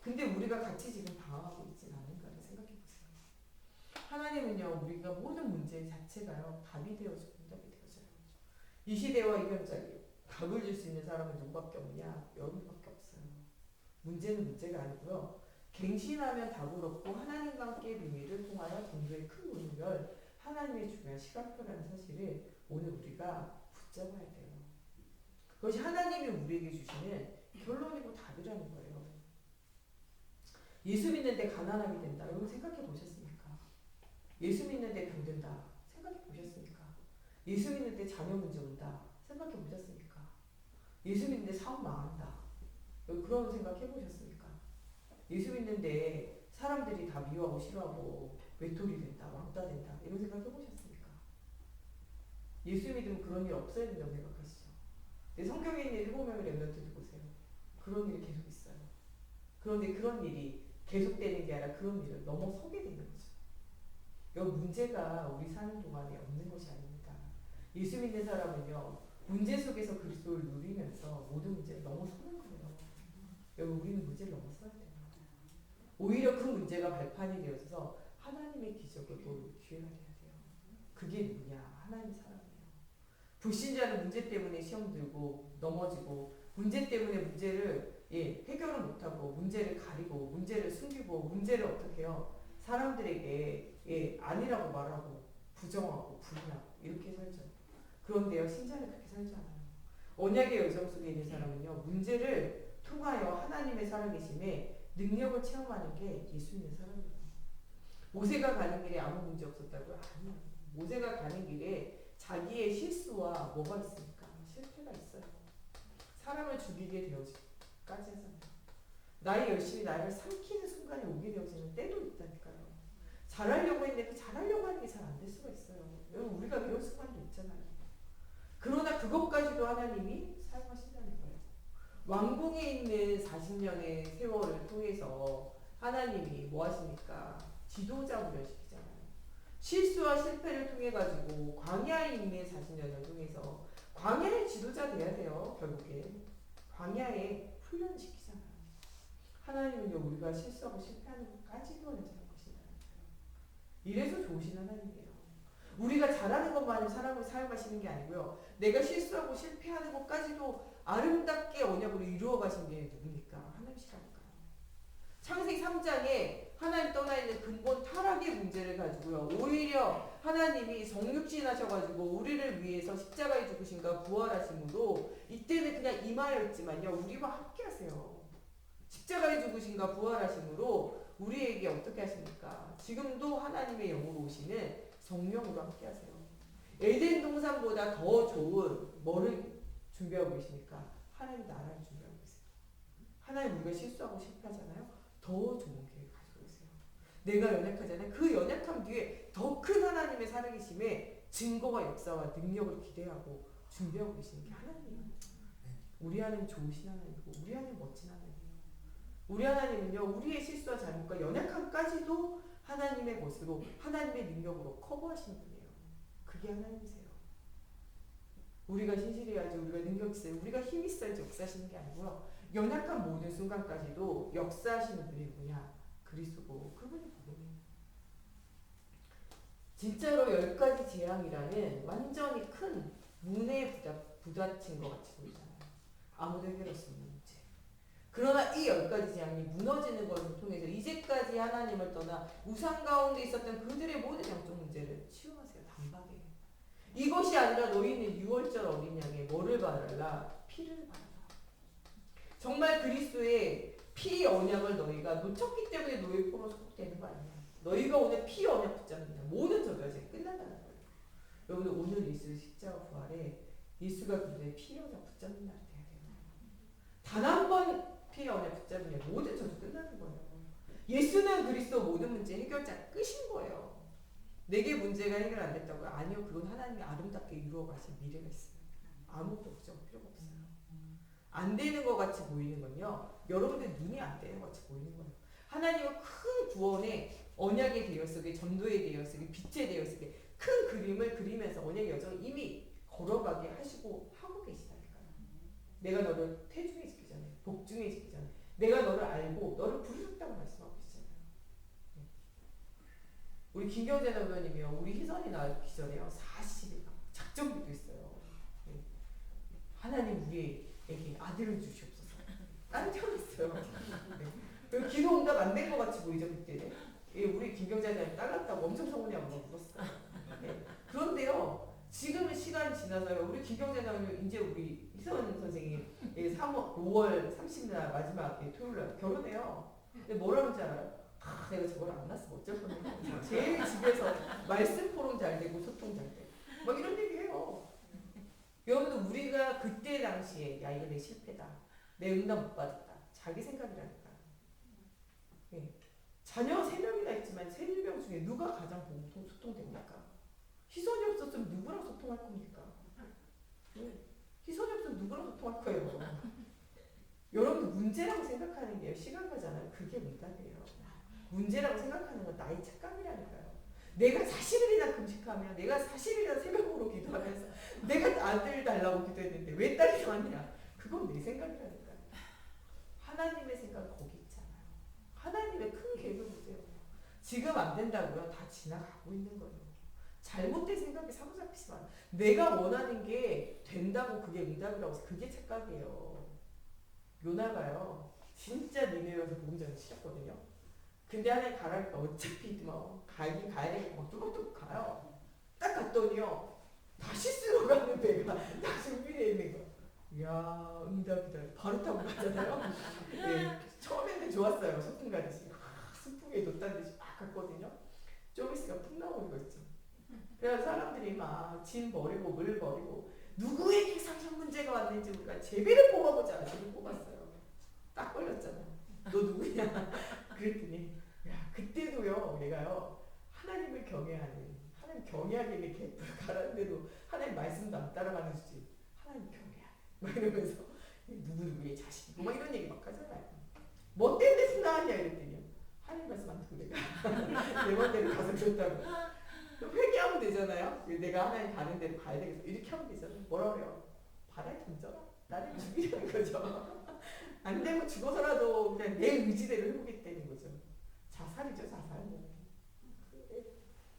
Speaker 1: 근데 우리가 같이 지금 방황하고 있진 않은가를 생각해 보세요. 하나님은요, 우리가 모든 문제 자체가요, 답이 되어지고 응답이 되어져요. 이 시대와 이 현장에 답을 줄 수 있는 사람은 누구밖에 없냐? 여러분밖에 없어요. 문제는 문제가 아니고요. 갱신하면 답을 얻고 하나님과 함께 비밀을 통하여 종교의 큰 운별, 하나님의 중요한 시간표라는 사실을 오늘 우리가 붙잡아야 돼요. 그것이 하나님이 우리에게 주시는 결론이고 답이라는 거예요. 예수 믿는데 가난하게 된다. 여러분 생각해 보셨습니까? 예수 믿는데 병든다. 생각해 보셨습니까? 예수 믿는데 자녀 문제 온다. 생각해 보셨습니까? 예수 믿는데 사업 망한다. 그런 생각 해보셨습니까? 예수 믿는데 사람들이 다 미워하고 싫어하고 외톨이 된다. 왕따 된다. 이런 생각 해보셨습니까? 예수 믿으면 그런 일 없어야 된다고 생각하시죠? 성경에 있는 7명의 렘넌트들 보세요. 그런 일이 계속 있어요. 그런데 그런 일이 계속되는 게 아니라 그런 일을 넘어서게 되는 거죠. 여기 문제가 우리 사는 동안에 없는 것이 아닙니다. 예수 믿는 사람은요, 문제 속에서 그리스도를 누리면서 모든 문제를 넘어서는 거예요. 여기 우리는 문제를 넘어서야 돼요. 오히려 그 문제가 발판이 되어서 하나님의 기적을 볼 기회가 돼야 돼요. 그게 누구냐? 하나님 사람이에요. 불신자는 문제 때문에 시험 들고 넘어지고 문제 때문에 문제를 해결을 못하고 문제를 가리고 문제를 숨기고 문제를 어떻게 해요? 사람들에게 아니라고 말하고 부정하고 부인하고 이렇게 살죠. 그런데요, 신자는 그렇게 살지 않아요. 언약의 여정 속에 있는 사람은요, 문제를 통하여 하나님의 살아계심에 능력을 체험하는 게 예수 믿는 사람이에요. 모세가 가는 길에 아무 문제 없었다고요? 아니요. 모세가 가는 길에 자기의 실수와 뭐가 있습니까? 실패가 있어요. 사람을 죽이게 되어지까지 하잖아요. 나의 열심히 나를 삼키는 순간에 오게 되어지는 때도 있다니까요. 잘하려고 했는데 그 잘하려고 하는 게 잘 안 될 수가 있어요. 여러분 우리가 그런 순간도 있잖아요. 그러나 그것까지도 하나님이 사용하신다는 거예요. 왕궁에 있는 40년의 세월을 통해서 하나님이 뭐 하십니까? 지도자 훈련시키잖아요. 실수와 실패를 통해 가지고 광야에 있는 40년을 통해서 광야의 지도자 돼야 돼요. 결국에 광야에 훈련시키잖아요. 하나님은요, 우리가 실수하고 실패하는 것까지도 하는 것이다. 이래서 좋으신 하나님이에요. 우리가 잘하는 것만을 사람을 사용하시는 게 아니고요. 내가 실수하고 실패하는 것까지도 아름답게 언약으로 이루어 가신 게 누굽니까? 하나님이시라니까요. 창세기 3장에 하나님 떠나 있는 근본 타락의 문제를 가지고요. 오히려 하나님이 성육신하셔가지고 우리를 위해서 십자가에 죽으신가 부활하심으로 이때는 그냥 임하였지만요. 우리와 함께 하세요. 십자가에 죽으신가 부활하심으로 우리에게 어떻게 하십니까? 지금도 하나님의 영으로 오시는 성령으로 함께 하세요. 에덴 동산보다 더 좋은 뭐를 준비하고 계시니까 하나님 나라를 준비하고 계세요. 하나님 우리가 실수하고 실패하잖아요. 더 좋은 계획 가지고 계세요. 내가 연약하잖아요. 그 연약함 뒤에 더 큰 하나님의 살아계심의 증거와 역사와 능력을 기대하고 준비하고 계시는 게 하나님이에요. 우리 하나님 좋으신 하나님이고 우리 하나님 멋진 하나님이에요. 우리 하나님은요. 우리의 실수와 잘못과 연약함까지도 하나님의 것으로 하나님의 능력으로 커버하시는 분이에요. 그게 하나님이세요. 우리가 신실해야지 우리가 능력 있어야 우리가 힘 있어야지 역사하시는 게 아니고요. 연약한 모든 순간까지도 역사하시는 분이 누구냐? 그리스도고 그분이 복음이에요. 진짜로 10가지 재앙이라는 완전히 큰 문에 부딪힌 것 같이 보이잖아요. 아무도 해결할 수 없는 문제. 그러나 이 10가지 재앙이 무너지는 것을 통해서 이제까지 하나님을 떠나 우상 가운데 있었던 그들의 모든 영적 문제를 치유하세요. 단박에. 이것이 아니라 너희는 6월절 어린 양에 뭐를 바라라? 피를 바라라. 정말 그리스도의 피 언약을 너희가 놓쳤기 때문에 너희 포로 소속되는 거 아니야. 너희가 오늘 피 언약 붙잡느냐. 모든 저주가 이제 끝난다는 거예요. 여러분 오늘 예수의 십자가 부활에 예수가 그들의 피 언약 붙잡는 날이 돼야 돼요. 단 한 번 피 언약 붙잡으면 모든 저주 끝나는 거예요. 예수는 그리스도 모든 문제 해결자 끝인 거예요. 내게 문제가 해결 안 됐다고요? 아니요. 그건 하나님이 아름답게 이루어 가신 미래가 있어요. 아무것도 걱정 필요가 없어요. 안 되는 것 같이 보이는 건요. 여러분들 눈이 안 되는 것 같이 보이는 거예요. 하나님은 큰 구원의 언약의 대여 속에 전도의 대여 속에 빛의 대여 속에 큰 그림을 그리면서 언약의 여정을 이미 걸어가게 하시고 하고 계시다니까요. 내가 너를 태중에 지기 전에 복중에 지기 전에 내가 너를 알고 너를 부르셨다고 말씀하고 계시잖아요. 우리 김경재 장로님이요. 우리 희선이 낳기 전에요. 40일 작정기도 있어요. 하나님 우리에게 아들을 주시옵소서. 딴 태어났어요. 네. 기도 응답 안 된 것 같이 보이죠 그때는. 우리 김경재 장로님 딸 낳았다고 엄청 서운해하고 울었어요. 네. 그런데요. 지금은 시간이 지나서요. 우리 김경재 장로님 이제 우리 희선 선생님 5월 30일 마지막 토요일날 결혼해요. 근데 뭐라 그런지 알아요? 내가 저걸 안 낳았으면 어쩔 뻔했나. 제일 집에서 말씀 포럼 잘 되고 소통 잘 되고 막 이런 얘기 해요. 여러분들 우리가 그때 당시에 야 이거 내 실패다. 내 응답 못 받았다. 자기 생각이라니까. 네. 자녀 3명이나 있지만 3명 중에 누가 가장 소통됩니까? 희선이 없었으면 누구랑 소통할 겁니까? 네. 희선이 없으면 누구랑 소통할 거예요? 여러분들 문제라고 생각하는 게 시간 가잖아요. 그게 응답이에요. 문제라고 생각하는 건 나의 착각이라니까요. 내가 40일이나 금식하며 내가 40일이나 새벽으로 기도하면서 내가 아들 달라고 기도했는데 왜 딸이 나왔냐. 그건 내 생각이라니까요. 하나님의 생각은 거기 있잖아요. 하나님의 큰 계획을 보세요. 지금 안 된다고요? 다 지나가고 있는 거예요. 잘못된 생각에 사로잡히지 마. 내가 원하는 게 된다고 그게 응답이라고 해서 그게 착각이에요. 요나가요. 진짜 니네에서 복음 전을 치렀거든요. 근데 하나님 가라니까 어차피 뭐 가긴 가야 되고 막 뚜벅뚜벅 가요. 딱 갔더니요. 다시 쓰러 가는 배가 다 준비되어 있는 거. 이야 응답이다. 바로 타고 가잖아요. 네, 처음에는 좋았어요. 소풍 가듯이. 순풍에 돛단 듯이 막 갔거든요. 좀 있으면 풍 나오는 거 있죠. 그래서 사람들이 막 짐 버리고 물 버리고 누구에게 상처 문제가 왔는지 우리가 제비를 뽑아보자. 제비 뽑았어요. 딱 걸렸잖아. 너 누구냐? 그랬더니 야 그때도요 내가요 하나님을 경외하는 하나님 경외하게 개뿔 가라는데도 하나님 말씀도 안 따라가는 주지 하나님 경외하는 막 이러면서 누구의 자식이고 막 이런 얘기 막 하잖아요. 뭐 때문에 순나하냐 이랬더니 하나님 말씀 안 듣고 내가 내 멋대로 가서 그랬다고. 회개하면 되잖아요. 내가 하나님 가는 대로 가야 되겠어. 이렇게 하면 되잖아요. 뭐라 그래요? 바다에 던져라. 나를 죽이려는 거죠. 안 되면 죽어서라도 그냥 내 의지대로 해보겠다는 거죠. 자살이죠, 자살.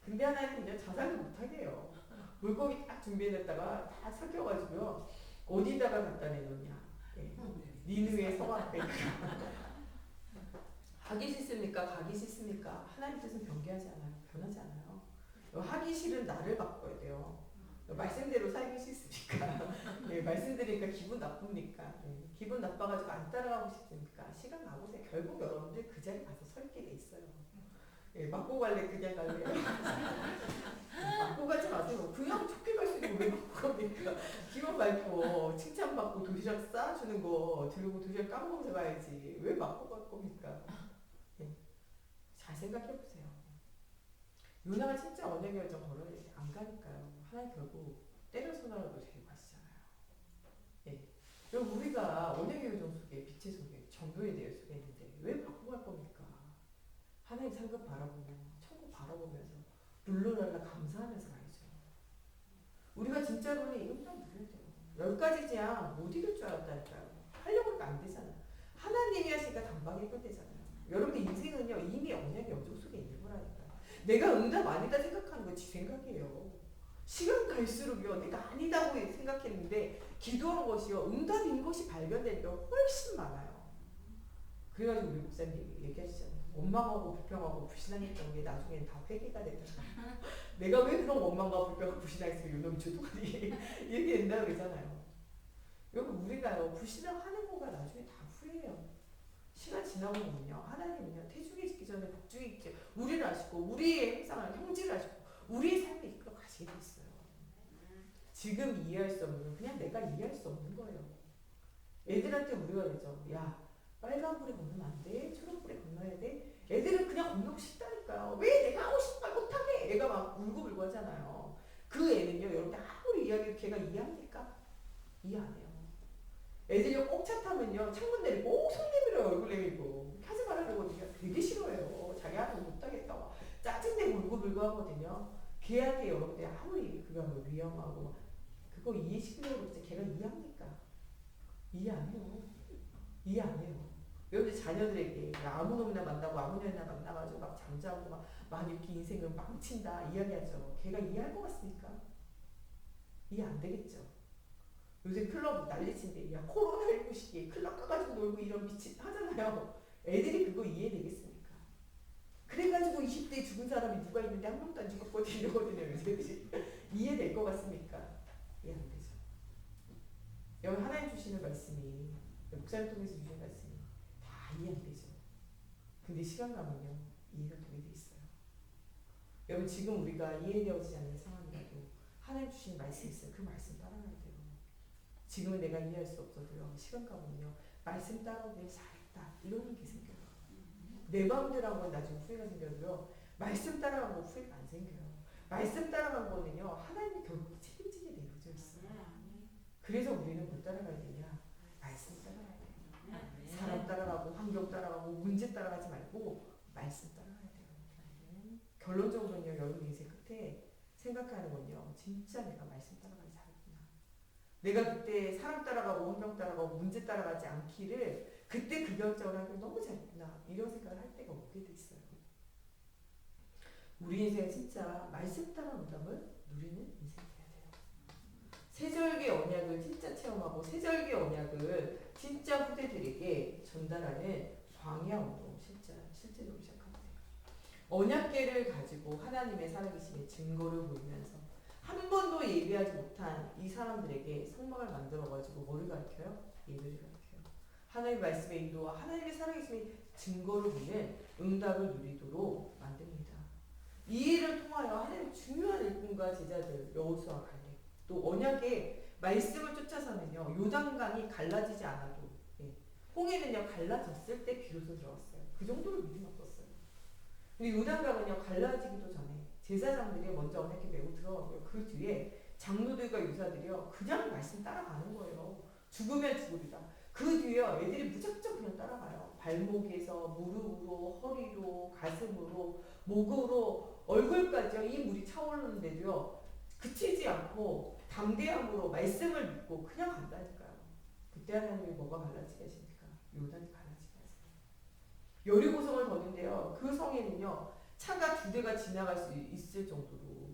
Speaker 1: 근데 하나님은요, 자살도 못하게 해요. 물고기 딱 준비해놨다가 다 삭혀가지고요, 어디다가 갖다 내놓냐. 네. 니느웨 성 앞에. 하기 싫습니까? 가기 싫습니까? 하나님 뜻은 변하지 않아요. 하기 싫은 나를 바꿔야 돼요. 말씀대로 살기 싫습니까? 네, 말씀드리니까 기분 나쁩니까? 네, 기분 나빠가지고 안 따라가고 싶습니까? 시간 가보세요. 결국 여러분들 그 자리에 가서 서 있게 돼 있어요. 네, 맞고 갈래 그냥 갈래요? 맞고 가지 마세요. 그냥 좋게 갈 수 있는 거 왜 맞고 갑니까? 기분 맑고 칭찬받고 도시락 싸주는 거 들고 도시락 까먹으면서 가야지. 왜 맞고 갈 겁니까? 네. 잘 생각해 보세요. 요나가 진짜 언약의 결정 걸어야 되지 안 가니까요. 하나님 결국 때려서라도 데리고 가시잖아요. 예. 그럼 우리가 언약의 결정 속에 빛의 속에 전도에 대해 속에 있는데 왜 바꿔 갈 겁니까? 하나님 상급 바라보며 천국 바라보면서 룰루랄라 감사하면서 가야죠. 우리가 진짜로는 이것만 누려야 돼요. 10가지 제약 못 이길 줄 알았다니까요. 하려고 하니까 안 되잖아요. 하나님이 하시니까 단방에 끝내잖아요. 여러분들 인생은요 이미 언약의 영적 속에 있는 거라니까요. 내가 응답 아니다 생각하는 건 지 생각이에요. 시간 갈수록요 내가 아니다고 생각했는데 기도한 것이요 응답인 것이 발견되는 게 훨씬 많아요. 그래가지고 우리 목사님이 얘기하시잖아요. 원망하고 불평하고 불신앙했던 게 나중에는 다 회개가 되더라. 내가 왜 그런 원망과 불평과 불신앙했으면 요놈이 주도하니 이렇게 된다고 그러잖아요. 여러분 우리가요 불신앙하는 거가 나중에 다 후회해요. 시간 지나고 보면요 하나님은요 태중에 짓기 전에 복중에 있지 우리를 아시고 우리의 행상을 형질을 아시고 우리의 삶을 이끌어 가시게 돼 있어요. 지금 이해할 수 없는 그냥 내가 이해할 수 없는 거예요. 애들한테 우리가 그러죠. 야 빨간불에 건너면 안 돼. 초록불에 건너야 돼. 애들은 그냥 건너고 싶다니까요. 왜 내가 하고 싶은 말 못하게 애가 막 울고불고 하잖아요. 그 애는요 여러분 아무리 이야기해도 걔가 이해합니까? 이해 안 해요. 애들이 꼭 차 타면요 창문 내리고 꼭 손 내밀어요. 얼굴 내밀고 하지 말라고 되게 싫어해요. 자기 하는 거 못하겠다고 짜증내고 울고불고 하거든요. 걔한테 여러분들 아무리 그가 뭐 위험하고 그거 이해시키려고 그러지 걔가 이해합니까? 이해 안 해요. 이해 안 해요. 여러분들 자녀들에게 아무 놈이나 만나고 아무 년이나 만나가지고 막 잠자고 막 이렇게 인생을 망친다 이야기하죠. 걔가 이해할 것 같습니까? 이해 안 되겠죠. 요새 클럽 난리친데 야 코로나19 시기에 클럽 가가지고 놀고 이런 미친 하잖아요. 애들이 그거 이해되겠습니까? 그래가지고 20대에 죽은 사람이 누가 있는데 한 명도 안 죽었거든요. 이러거든요. 요새 이해될 것 같습니까? 이해 안 되죠. 여러분 하나님 주시는 말씀이 목사를 통해서 주시는 말씀이 다 이해 안 되죠. 근데 시간 가면요 이해가 되게 돼 있어요. 여러분 지금 우리가 이해되어지지 않는 상황이라도 하나님 주신 말씀이 있어요. 그 말씀 따라가야 돼요. 지금은 내가 이해할 수 없어도요 시간 가면요 말씀 따라오길 잘했다 이러는 게 생겨요. 내 마음대로 한 건 나중에 후회가 생겨도요 말씀 따라간 거 후회가 안 생겨요. 말씀 따라간 거는요 하나님이 결국 책임지게 내어져 있어요. 그래서 우리는 뭘 따라가야 되냐? 말씀 따라가야 돼요. 사람 따라가고 환경 따라가고 문제 따라가지 말고 말씀 따라가야 돼요. 결론적으로는요 여러분 인생 끝에 생각하는 건요 진짜 내가 말씀 따라가기 잘했구나. 내가 그때 사람 따라가고 환경 따라가고 문제 따라가지 않기를 그때 그 결정을 하길 너무 잘했구나 이런 생각을 할 때가 오게 돼 있어요. 우리 인생은 진짜 말씀 따라 응답을 누리는 인생이 돼야 돼요. 세절기 언약을 진짜 체험하고 세절기 언약을 진짜 후대들에게 전달하는 광야 운동 실제적으로 시작하면 돼요. 언약궤를 가지고 하나님의 살아계심의 증거를 보이면서 한 번도 예배하지 못한 이 사람들에게 성막을 만들어가지고 뭐를 가르쳐요? 예배를 가르쳐요. 하나님의 말씀의 인도와 하나님의 살아계심의 증거를 보는 응답을 누리도록 만듭니다. 이 일을 통하여 하나님의 중요한 일꾼과 제자들 여호수아 갈렙 또 언약의 말씀을 쫓아서는요 요단강이 갈라지지 않아도 홍해는요 갈라졌을 때 비로소 들어갔어요. 그 정도로 믿음이 없었어요. 근데 요단강은요 갈라지기도 전에 제사장들이 먼저 언약궤 메고 들어가고요. 그 뒤에 장로들과 유사들이요 그냥 말씀 따라가는 거예요. 죽으면 죽으리라. 그 뒤에요 애들이 무작정 그냥 따라가요. 발목에서 무릎으로 허리로 가슴으로 목으로 얼굴까지요 이 물이 차오르는데도요 그치지 않고 담대함으로 말씀을 믿고 그냥 간다니까요. 그때 하나님이 뭐가 갈라지게 하십니까? 요단이 갈라지게 하세요. 여리고성을 걷는데요 그 성에는요 차가 2대가 지나갈 수 있을 정도로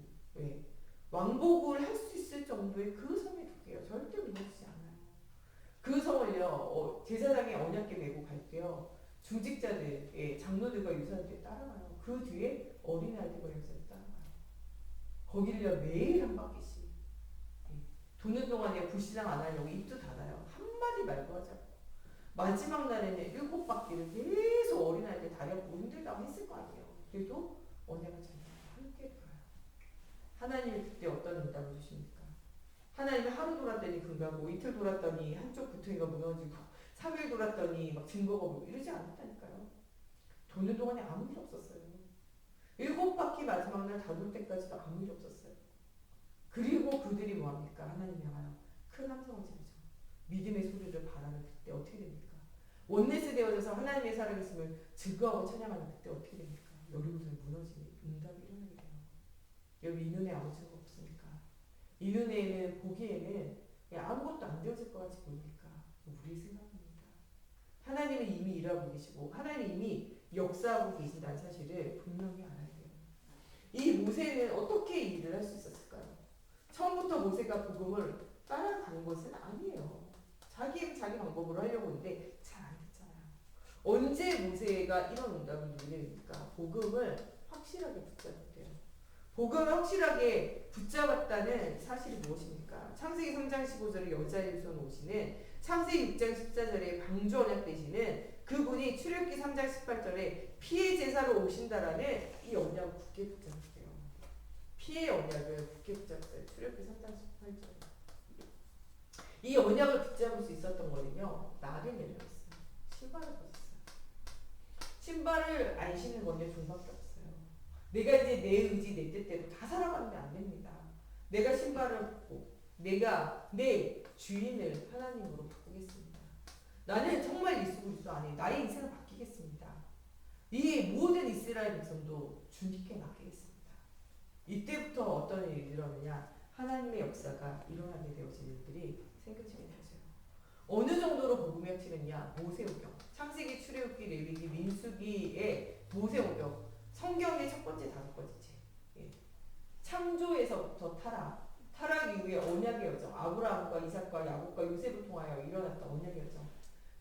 Speaker 1: 왕복을 할 수 있을 정도의 그 성이 2개요. 절대 무너지지 않아요. 그 성을요 제사장이 언약궤 메고 갈 때요 중직자들 장로들과 유사들이 따라가요. 그 뒤에 어린아이들과 여자들이 따라가요. 거기를요 매일 한 바퀴씩 도는 동안에 불신앙 안 하려고 입도 닫아요. 한마디 말도 하지 않고 마지막 날에는 7바퀴를 계속 어린아이들 다리 아프고 힘들다고 했을 거 아니에요. 그래도 언약을 전하고 함께 가요. 하나님이 그때 어떤 응답을 주십니까? 하나님이 하루 돌았더니 금가고 이틀 돌았더니 한쪽 구덩이가 무너지고 3일 돌았더니 막 증거가 오고 이러지 않았다니까요. 도는 동안에 아무 일 없었어요. 7바퀴 마지막 날 다 돌 때까지도 아무 일 없었어요. 그리고 그들이 뭐합니까? 하나님 향하여 큰 함성을 지르죠. 믿음의 소리를 바라는 그때 어떻게 됩니까? 원내스 되어져서 하나님의 살아계심을 즐거워하고 찬양하는 그때 어떻게 됩니까? 여러분들은 무너지니 응답이 일어나게 돼요. 여러분 이 눈에 아무 증거 없습니까? 이 눈에는 보기에는 아무것도 안 되어질 것 같이 보입니까? 우리의 생각입니다. 하나님은 이미 일하고 계시고 하나님은 이미 역사하고 계신다는 사실을 분명히 알아야 돼요. 이 모세는 어떻게 이 일을 할 수 있었을까요? 처음부터 모세가 복음을 따라간 것은 아니에요. 자기 방법으로 하려고 했는데 잘 안 됐잖아요. 언제 모세가 이런 응답을 누리게 됩니까? 복음을 확실하게 붙잡아야 돼요. 복음을 확실하게 붙잡았다는 사실이 무엇입니까? 창세기 3장 15절에 여자의 손 오시는 창세기 6장 14절에 방주 언약 되시는 그분이 출애굽기 3장 18절에 피의 제사로 오신다라는 이 언약을 굳게 붙잡으세요. 피의 언약을 굳게 붙잡으세요. 출애굽기 3장 18절에. 이 언약을 붙잡을 수 있었던 거는요. 날을 내려놨어요. 신발을 벗었어요. 신발을 안 신는 건요. 종밖에 없어요. 내가 이제 내 의지, 내 뜻대로 다 살아가면 안 됩니다. 내가 신발을 벗고 내가 내 주인을 하나님으로 바꾸겠습니다. 나는 정말 예수 그리스도 안에 나의 인생을 바뀌겠습니다. 이 모든 이스라엘 백성도 주님께 맡기겠습니다. 이때부터 어떤 일이 일어나냐? 하나님의 역사가 일어나게 되어지는 일들이 생겨지게 되어져요. 어느 정도로 복음이 확실했냐? 모세오경, 창세기, 출애굽기, 레위기, 민수기의 모세오경, 성경의 첫 번째 5번째 책. 예. 창조에서부터 타락 이후에 언약의 여정, 아브라함과 이삭과 야곱과 요셉을 통하여 일어났던 언약의 여정.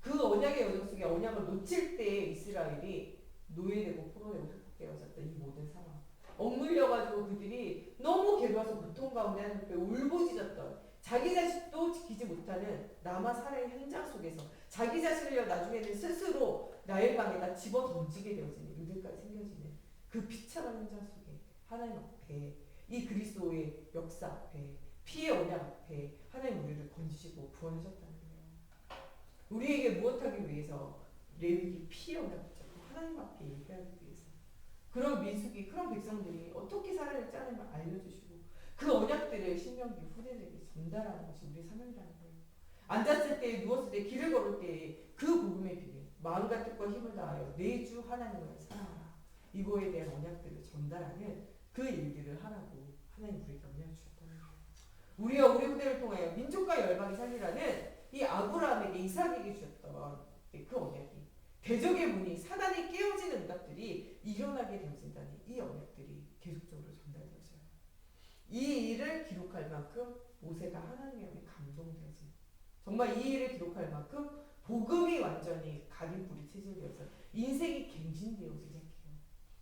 Speaker 1: 그 언약의 여정 속에 언약을 놓칠 때에 이스라엘이 노예되고 포로되고 획득되어졌던 이 모든 상황. 억눌려가지고 그들이 너무 괴로워서 고통 가운데 하늘에 울부짖었던 자기 자식도 지키지 못하는 남아 살아의 현장 속에서 자기 자신을 나중에는 스스로 나일강에다 집어 던지게 되어지는 일들까지 생겨지는 그 비참한 현장 속에 하나님 앞에 이 그리스도의 역사 앞에 피의 언약 앞에 하나님 우리를 건지시고 구원하셨다는 거예요. 우리에게 무엇하기 위해서? 레위기 피의 언약 붙잡고 하나님 앞에 얘기하기 위해서. 그런 민수기 그런 백성들이 어떻게 살아야 할지 하나님을 알려주시고 그 언약들을 신명기 후대들에게 전달하는 것이 우리의 사명이라는 거예요. 앉았을 때 누웠을 때 길을 걸을 때 그 복음의 비밀 마음과 뜻과 힘을 다하여 내 주 하나님을 사랑하라. 이거에 대한 언약들을 전달하는 그 일들을 하라고 하나님 우리에게 언약을 주셨다는 거예요. 우리와 우리 후대를 통하여 민족과 열방이 살리라는 이 아브라함에게 이삭에게 주셨던 그 언약이 대적의 문이 사단이 깨어지는 응답들이 일어나게 되어진다니 이 언약들이 계속적으로 전달되어져요. 이 일을 기록할 만큼 모세가 하나님의 영에 감동되어진 정말 이 일을 기록할 만큼 복음이 완전히 각인불이 체질되어서 인생이 갱신되어지게 해요.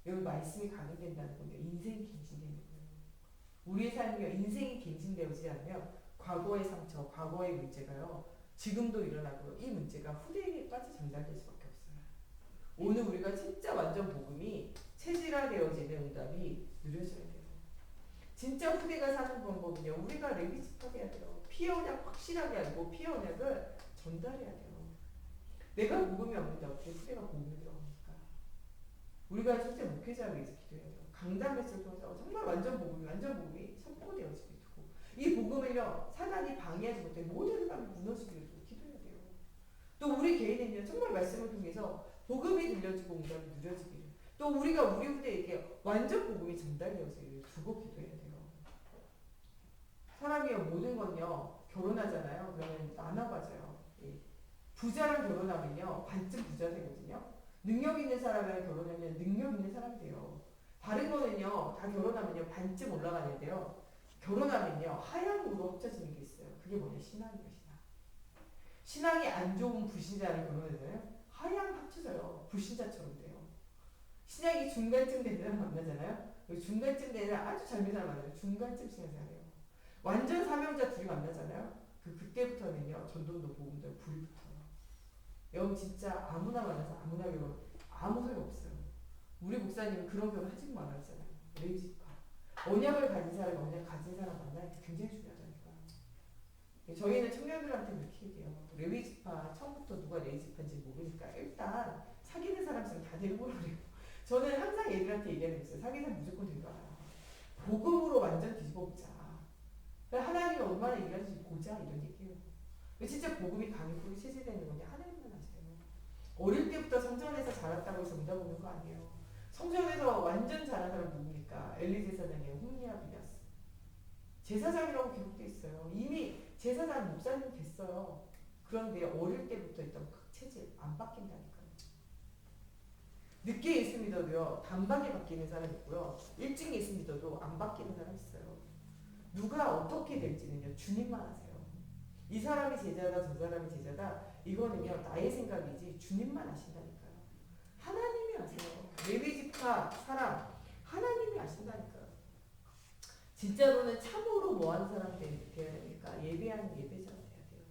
Speaker 1: 여기 말씀이 각인된다는 건데 인생이 갱신되는 거예요. 우리의 삶이 인생이 갱신되어지지 않으면 과거의 상처, 과거의 문제가요. 지금도 일어나고 이 문제가 후대에게까지 전달될 수밖에 없어요. 오늘 우리가 진짜 완전 복음이 체질화되어지는 응답이 누려져야 돼요. 진짜 후대가 사는 방법은요. 우리가 레위지파해야 돼요. 피의 언약 확실하게 알고 피의 언약을 전달해야 돼요. 내가 복음이 없는데 어떻게 후대가 복음이 들어갑니까? 우리가 실제 목회자를 위해서 기도해야 돼요. 강단 메시지를 통해서 정말 완전 복음이 선포되어지게 되고 이 복음을요. 사단이 방해하지 못해 모든 사람이 무너지기를 기도해야 돼요. 또 우리 개인은요. 정말 말씀을 통해서 복음이 들려지고 응답이 누려지기를 또 우리가 우리 후대에게 완전 복음이 전달되어지기를 두고 기도해야 돼요. 사람이요. 모든 건요. 결혼하잖아요. 그러면 나눠가져요. 예. 부자랑 결혼하면요. 반쯤 부자 되거든요. 능력 있는 사람이랑 결혼하면 능력 있는 사람이 돼요. 다른 거는요. 다 결혼하면요. 반쯤 올라가는데요. 결혼하면요. 하향으로 합쳐지는 게 있어요. 그게 뭐냐? 신앙이에요. 신앙이 안 좋은 불신자랑 결혼하잖아요. 하향 합쳐져요. 불신자처럼 돼요. 신앙이 중간쯤 되는 사람 만나잖아요. 중간쯤 되는 아주 잘 되는 사람 만나요. 중간쯤 신앙생활해요. 완전 사명자 둘이 만나잖아요. 그때부터는요. 전도도 복음도 불이 붙어요. 여러분 진짜 아무나 만나서 아무나 결혼 아무 소용 없어요. 우리 목사님은 그런 결혼 하지 말았잖아요. 레이지파. 언약을 가진 사람, 언약 가진 사람 만나는 게 굉장히 중요하다니까. 저희는 청년들한테 그렇게 얘기해요. 레위지파 처음부터 누가 레위지파인지 모르니까 일단 사귀는 사람 있으면 다 데려오라 그래요. 저는 항상 애들한테 얘기하는 게 있어요. 사귀는 사람 무조건 데려와라. 복음으로 완전 뒤집어 보자. 하나님이 얼마나 일하는지 보자 이런 얘기예요. 진짜 복음이 강력하게 체질되는 건데 하나님만 아세요. 어릴 때부터 성전에서 자랐다고 해서 응답 오는 거 아니에요. 성전에서 완전 자란 사람 누굽니까? 엘리 제사장이에요. 홈리아비아스. 제사장이라고 기록돼 있어요. 이미 제사장 목사님 됐어요. 그런데 어릴 때부터 있던 그 체질 안 바뀐다니까요. 늦게 예수 믿어도요. 단박에 바뀌는 사람 있고요. 일찍 예수 믿어도 안 바뀌는 사람 있어요. 누가 어떻게 될지는요. 주님만 아세요. 이 사람이 제자다 저 사람이 제자다 이거는요. 나의 생각이지 주님만 아신다니까요. 하나님이 아세요. 레위지파 사람 하나님이 아신다니까요. 진짜로는 참으로 뭐하는 사람 되어야 되니까 예배하는 예배자가 돼야 돼요.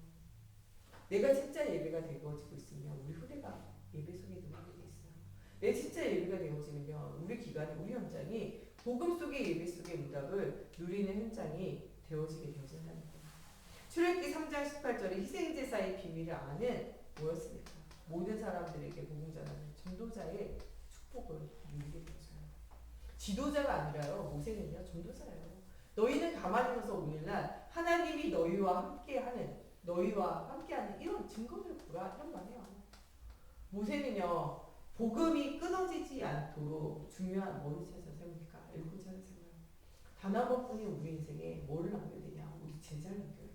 Speaker 1: 내가 진짜 예배가 되어지고 있으면 우리 후대가 예배 속에 들어가게 돼 있어요. 내 진짜 예배가 되어지면요. 우리 기관이 우리 현장이 복음 속의 예배 속의 응답을 누리는 현장이 되어지게 되어진다는 거예요. 출애굽기 3장 18절에 희생제사의 비밀을 아는 뭐였습니까? 모든 사람들에게 복음 전하는 전도자의 축복을 누리게 되어져요. 지도자가 아니라요. 모세는요. 전도자예요. 너희는 가만히 서서 오늘날 하나님이 너희와 함께하는 이런 증거를 보라 이런 말이에요. 모세는요. 복음이 끊어지지 않도록 중요한 뭐를 찾아 세웁니까? 일꾼 찾아 세워요. 단 한 번뿐이 우리 인생에 뭐를 남겨야 되냐? 우리 제자를 남겨야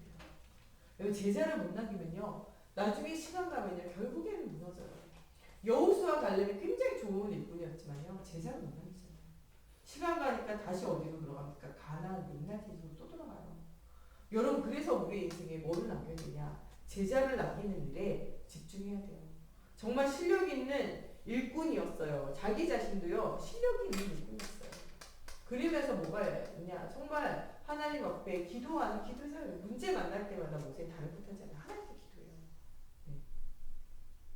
Speaker 1: 돼요. 제자를 못 남기면요. 나중에 시간 가면요. 결국에는 무너져요. 여호수아 갈렙이 굉장히 좋은 일꾼이었지만요. 제자를 못 남기잖아요. 시간 가니까 다시 어디로 들어갑니까? 가나안 믹나팀으로 또 들어가요. 여러분 그래서 우리 인생에 뭐를 남겨야 되냐? 제자를 남기는 일에 집중해야 돼요. 정말 실력 있는 일꾼이었어요. 자기 자신도요. 실력 있는 일꾼이었어요. 그러면서 뭐가 있냐? 정말 하나님 앞에 기도하는 기도자예요. 문제 만날 때마다 모세는 다른 뜻하지 않아요. 하나님께 기도해요. 네.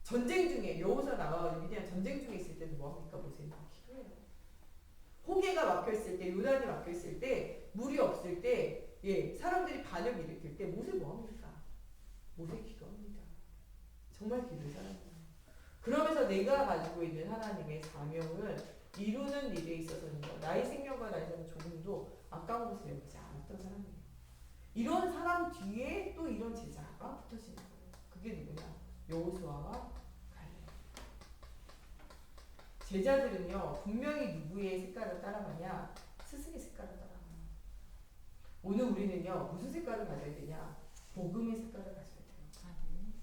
Speaker 1: 전쟁 중에 여호수아 나와가지고 미디안 전쟁 중에 있을 때도 뭐합니까? 모세는 기도해요. 홍해가 막혀있을 때, 요단이 막혀있을 때, 물이 없을 때, 사람들이 반역을 일으킬 때 모세 뭐합니까? 모세 기도합니다. 정말 기도의 사람이에요. 그러면서 내가 가지고 있는 하나님의 사명을 이루는 일에 있어서는요. 나의 생명과 나의 삶은 조금도 아까운 것을 여기지 않았던 사람이에요. 이런 사람 뒤에 또 이런 제자가 붙어지는 거예요. 그게 누구냐? 여호수아와 갈렙. 제자들은요. 분명히 누구의 색깔을 따라가냐? 스승의 색깔을 따라가요. 오늘 우리는요. 무슨 색깔을 가져야 되냐? 복음의 색깔을 가져야 돼요.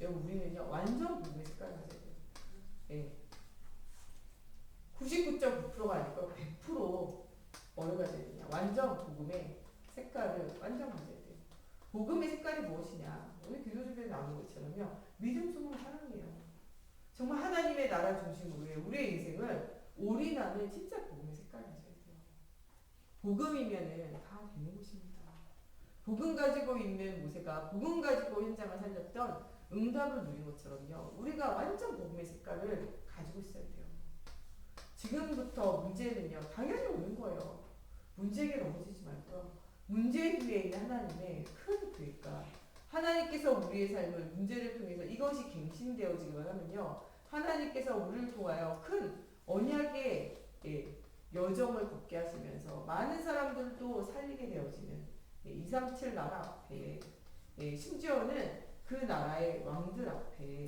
Speaker 1: 여러분 우리는요. 완전 복음의 색깔을 가져야 돼요. 네. 99.9%가 아니고 100% 뭐를 가져야 되냐? 완전 복음의 색깔을 완전 가져야 돼요. 복음의 색깔이 무엇이냐? 오늘 기도 준비에 나오는 것처럼요. 믿음, 소망, 사랑이에요. 정말 하나님의 나라 중심으로 우리의 인생을 올인하는 진짜 복음의 색깔을 가져야 돼요. 복음이면은 다 되는 것입니다. 복음 가지고 있는 모세가 복음 가지고 현장을 살렸던 응답을 누린 것처럼요. 우리가 완전 복음의 색깔을 가지고 있어야 돼요. 지금부터 문제는요. 당연히 오는 거예요. 문제에게 넘어지지 말고요. 문제 뒤에 있는 하나님의 큰 계획과 하나님께서 우리의 삶을 문제를 통해서 이것이 갱신되어지기만 하면요. 하나님께서 우리를 통하여 큰 언약의 여정을 걷게 하시면서 많은 사람들도 살리게 되어지는 237 나라 앞에 심지어는 그 나라의 왕들 앞에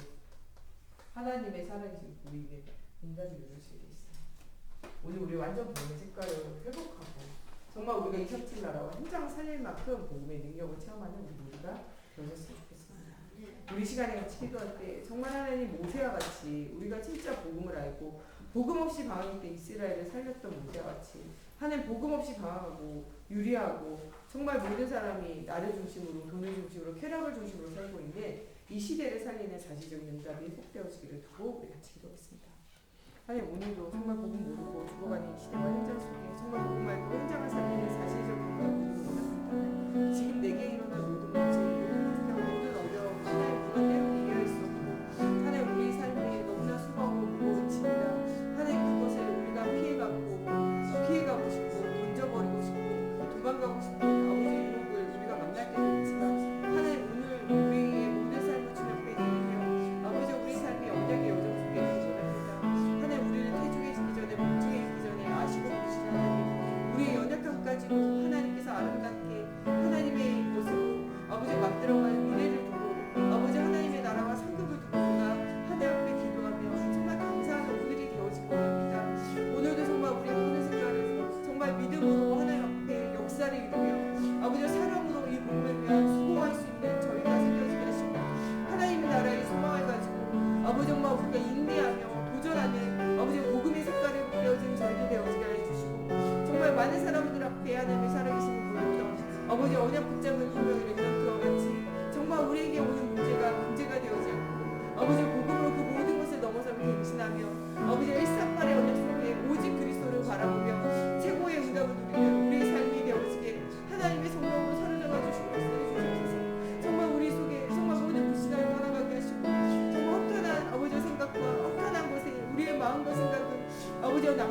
Speaker 1: 하나님의 살아계신 우리에게 인간이 이루어지게 돼 있어요. 오늘 우리 완전 복음의 색깔을 회복하고 정말 우리가 237 나라와 현장을 살릴 만큼 복음의 능력을 체험하는 우리 모두가 되어졌으면 좋겠습니다. 우리 시간에 같이 기도할 때 정말 하나님 모세와 같이 우리가 진짜 복음을 알고 복음 없이 방황할 때 이스라엘을 살렸던 모세와 같이 하나님 복음 없이 방황하고 유리하고 정말 모든 사람이 나를 중심으로 돈을 중심으로 쾌락을 중심으로 살고 있는 이 시대를 살리는 자시적 응답이 회복되어지기를 두고 우리 같이 기도하겠습니다. 하나님 오늘도 정말 복음 모르고 죽어가는 이 시대와 현장 속에 정말 복음 말고 현장을 살리는 사실적 응답을 원합니다. 지금 내게 일어난 모든 문제, 모든 어려움, 하나님 그것 때문에 이해할 수 없고 하나님 우리 삶에 너무나 수고하고 무거운 짐이다. 하나님 그것을 우리가 피해가고 싶고 던져버리고 싶고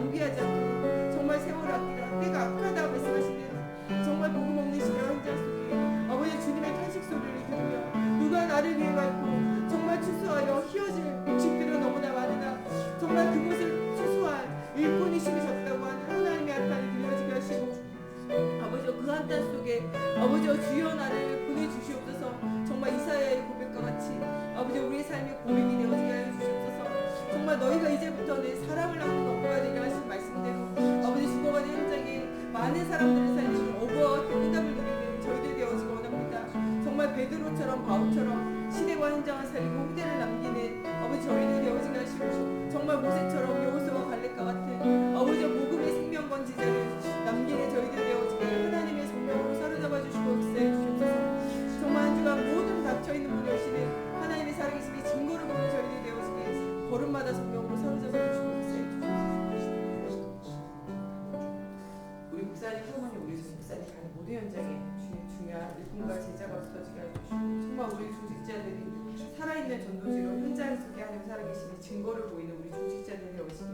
Speaker 2: 낭비하지 않도록 정말 세월을 아끼라 때가 악하다 말씀하시는 정말 복음 없는 시대 현장 속에 아버지 주님의 탄식 소리를 들으며 누가 나를 위해 갈고 정말 추수하여 희어질 곡식들은 너무나 많으나 정말 그곳을 추수할 일꾼이 심으셨다고 하는 하나님의 한탄이 들려지게 하시고 아버지 그 한탄 속에 아버지 주여 나를 보내주시옵소서. 정말 이사야의 고백과 같이 아버지 우리의 삶의 고백이 되어지게 하여 주시옵소서. 정말 너희가 이제부터는 사랑을 하는 어부가 되게 하신 말씀대로 아버지 죽어가는 현장에 많은 사람들을 살리는 어부와 응답을 누리는 저희들 되어지기 원합니다. 정말 베드로처럼 바울처럼 시대와 현장을 살리고 후대를 남기는 아버지 저희들 되어지게 하시고 정말 모세처럼 여호수아와 갈렙과 같은 아버지 복음의 생명 건지자를 남기는 저희들 되어지게 하나님의 성령으로 사로잡아 주시고 역사해 주시옵소서. 정말 한 주간 모든 닫혀있는 문이 오시는 하나님의 살아계심의 증거를 보는 저희들 되어지게 걸음마다 성령으로 사로잡아 주시고 역사해 주시옵소서.
Speaker 1: 우리 목사님, 사모님, 우리 목사님 가는 모든 현장에 주의 중요한 일꾼과 제자가 없어지게 해주시고 정말 우리 중직자들이 살아있는 전도지로 현장 속에 하나님 살아계심의 증거를 보이는 우리 중직자들이 되어지게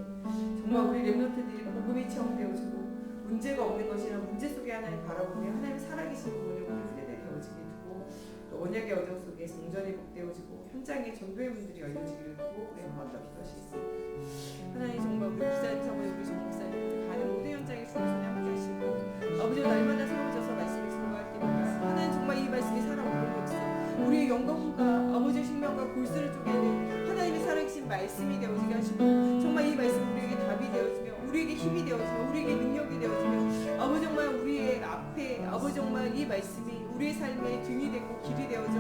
Speaker 1: 정말 우리 렘넌트들이 복음이 체험되어지고 문제가 없는 것이나 문제 속에 하나님 바라보며 하나님 살아계신 부분을 우리 후대들이 되어지게 두고 또 언약의 여정 속에 성전이 복되어지고 현장에 전도의 문들이 열려지기를 두고 우리 한번 더 기도하시겠습니다. 하나님 정말 우리 목사님, 사모님, 우리 전목사님 가는 모든 현장에 주의 손에 함께 하시고 아버지 날마다 세워져서 말씀을 증거할 때마다 하나님 정말 이 말씀이 살아오는 역사 우리의 영광과 아버지의 생명과 골수를 쪼개는 하나님의 살아계신 말씀이 되어지게 하시고 정말 이 말씀 우리에게 답이 되어지며 우리에게 힘이 되어지며 우리에게 능력이 되어지며 아버지 정말 우리의 앞에 아버지 정말 이 말씀이 우리의 삶의 등이 되고 길이 되어져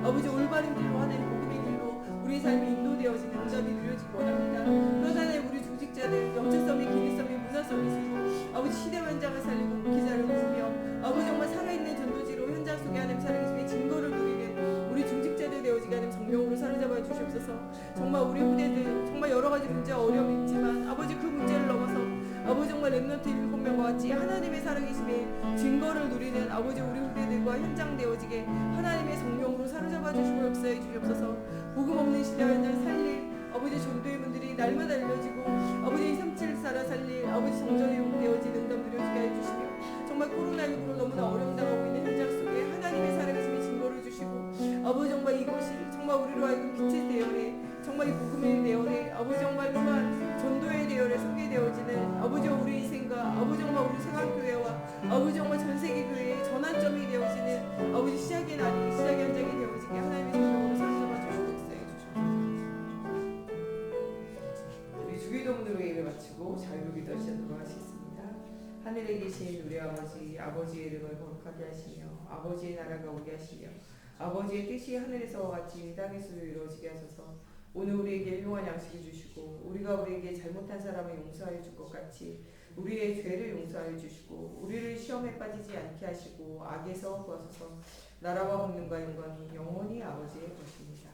Speaker 1: 아버지 올바른 길로 하나님 복음의 길로 우리의 삶이 인도되어지는 응답이 누려지기 원합니다. 그러나 하나님 우리 조직자들 영적성이 기능성이 문화성이 있고 아버지 시대 현장을 살리고 목회자를 모으며 아버지 정말 살아있는 전도지로 현장 속에 하나님 살아계심의 증거를 누리는 우리 중직자들 되어지게 하는 정령으로 사로잡아 주시옵소서. 정말 우리 후대들 정말 여러 가지 문제와 어려움이 있지만 아버지 그 문제를 넘어서 아버지 정말 렘넌트 7명과 같이 하나님의 살아계심의 증거를 누리는 아버지 우리 후대들과 현장 되어지게 하나님의 성령으로 사로잡아 주시고 역사해 주시옵소서. 복음 없는 시대 현장 살릴 아버지 전도의 문들이 날마다 열려지고 아버지 237 살아 살릴 아버지 성전이 되어진 응답 누려지게 해주시며 정말 코로나19로 너무나 어려움당하고 있는 현장 속에 하나님의 살아계심의 증거를 주시고 아버지 정말 이것이 정말 우리로 하여금 빛의 대열에 정말 이 복음의 대열에 아버지 정말 그러한 전도의 대열에 서게 되어지는 아버지 우리 인생과 아버지 정말 우리 생활교회와 아버지 정말 전세계 교회의 전환점이 되어지는 아버지 시작의 날이 시작의 현장이 되어지게 하나님의 성령으로 사로잡아 주시고 역사해 주시옵소서. 우리 주기도문으로 예배 마치고 자유로 기도 시작하도록 하시겠습니다. 하늘에 계신 우리 아버지, 아버지의 이름을 거룩하게 하시며 아버지의 나라가 오게 하시며 아버지의 뜻이 하늘에서와 같이 이 땅에서도 이루어지게 하소서. 오늘 우리에게 일용할 양식을 주시고 우리가 우리에게 잘못한 사람을 용서하여 줄 것 같이 우리의 죄를 용서하여 주시고 우리를 시험에 빠지지 않게 하시고 악에서 구하소서. 나라와 권능과 영광이 영원히 아버지의 것입니다.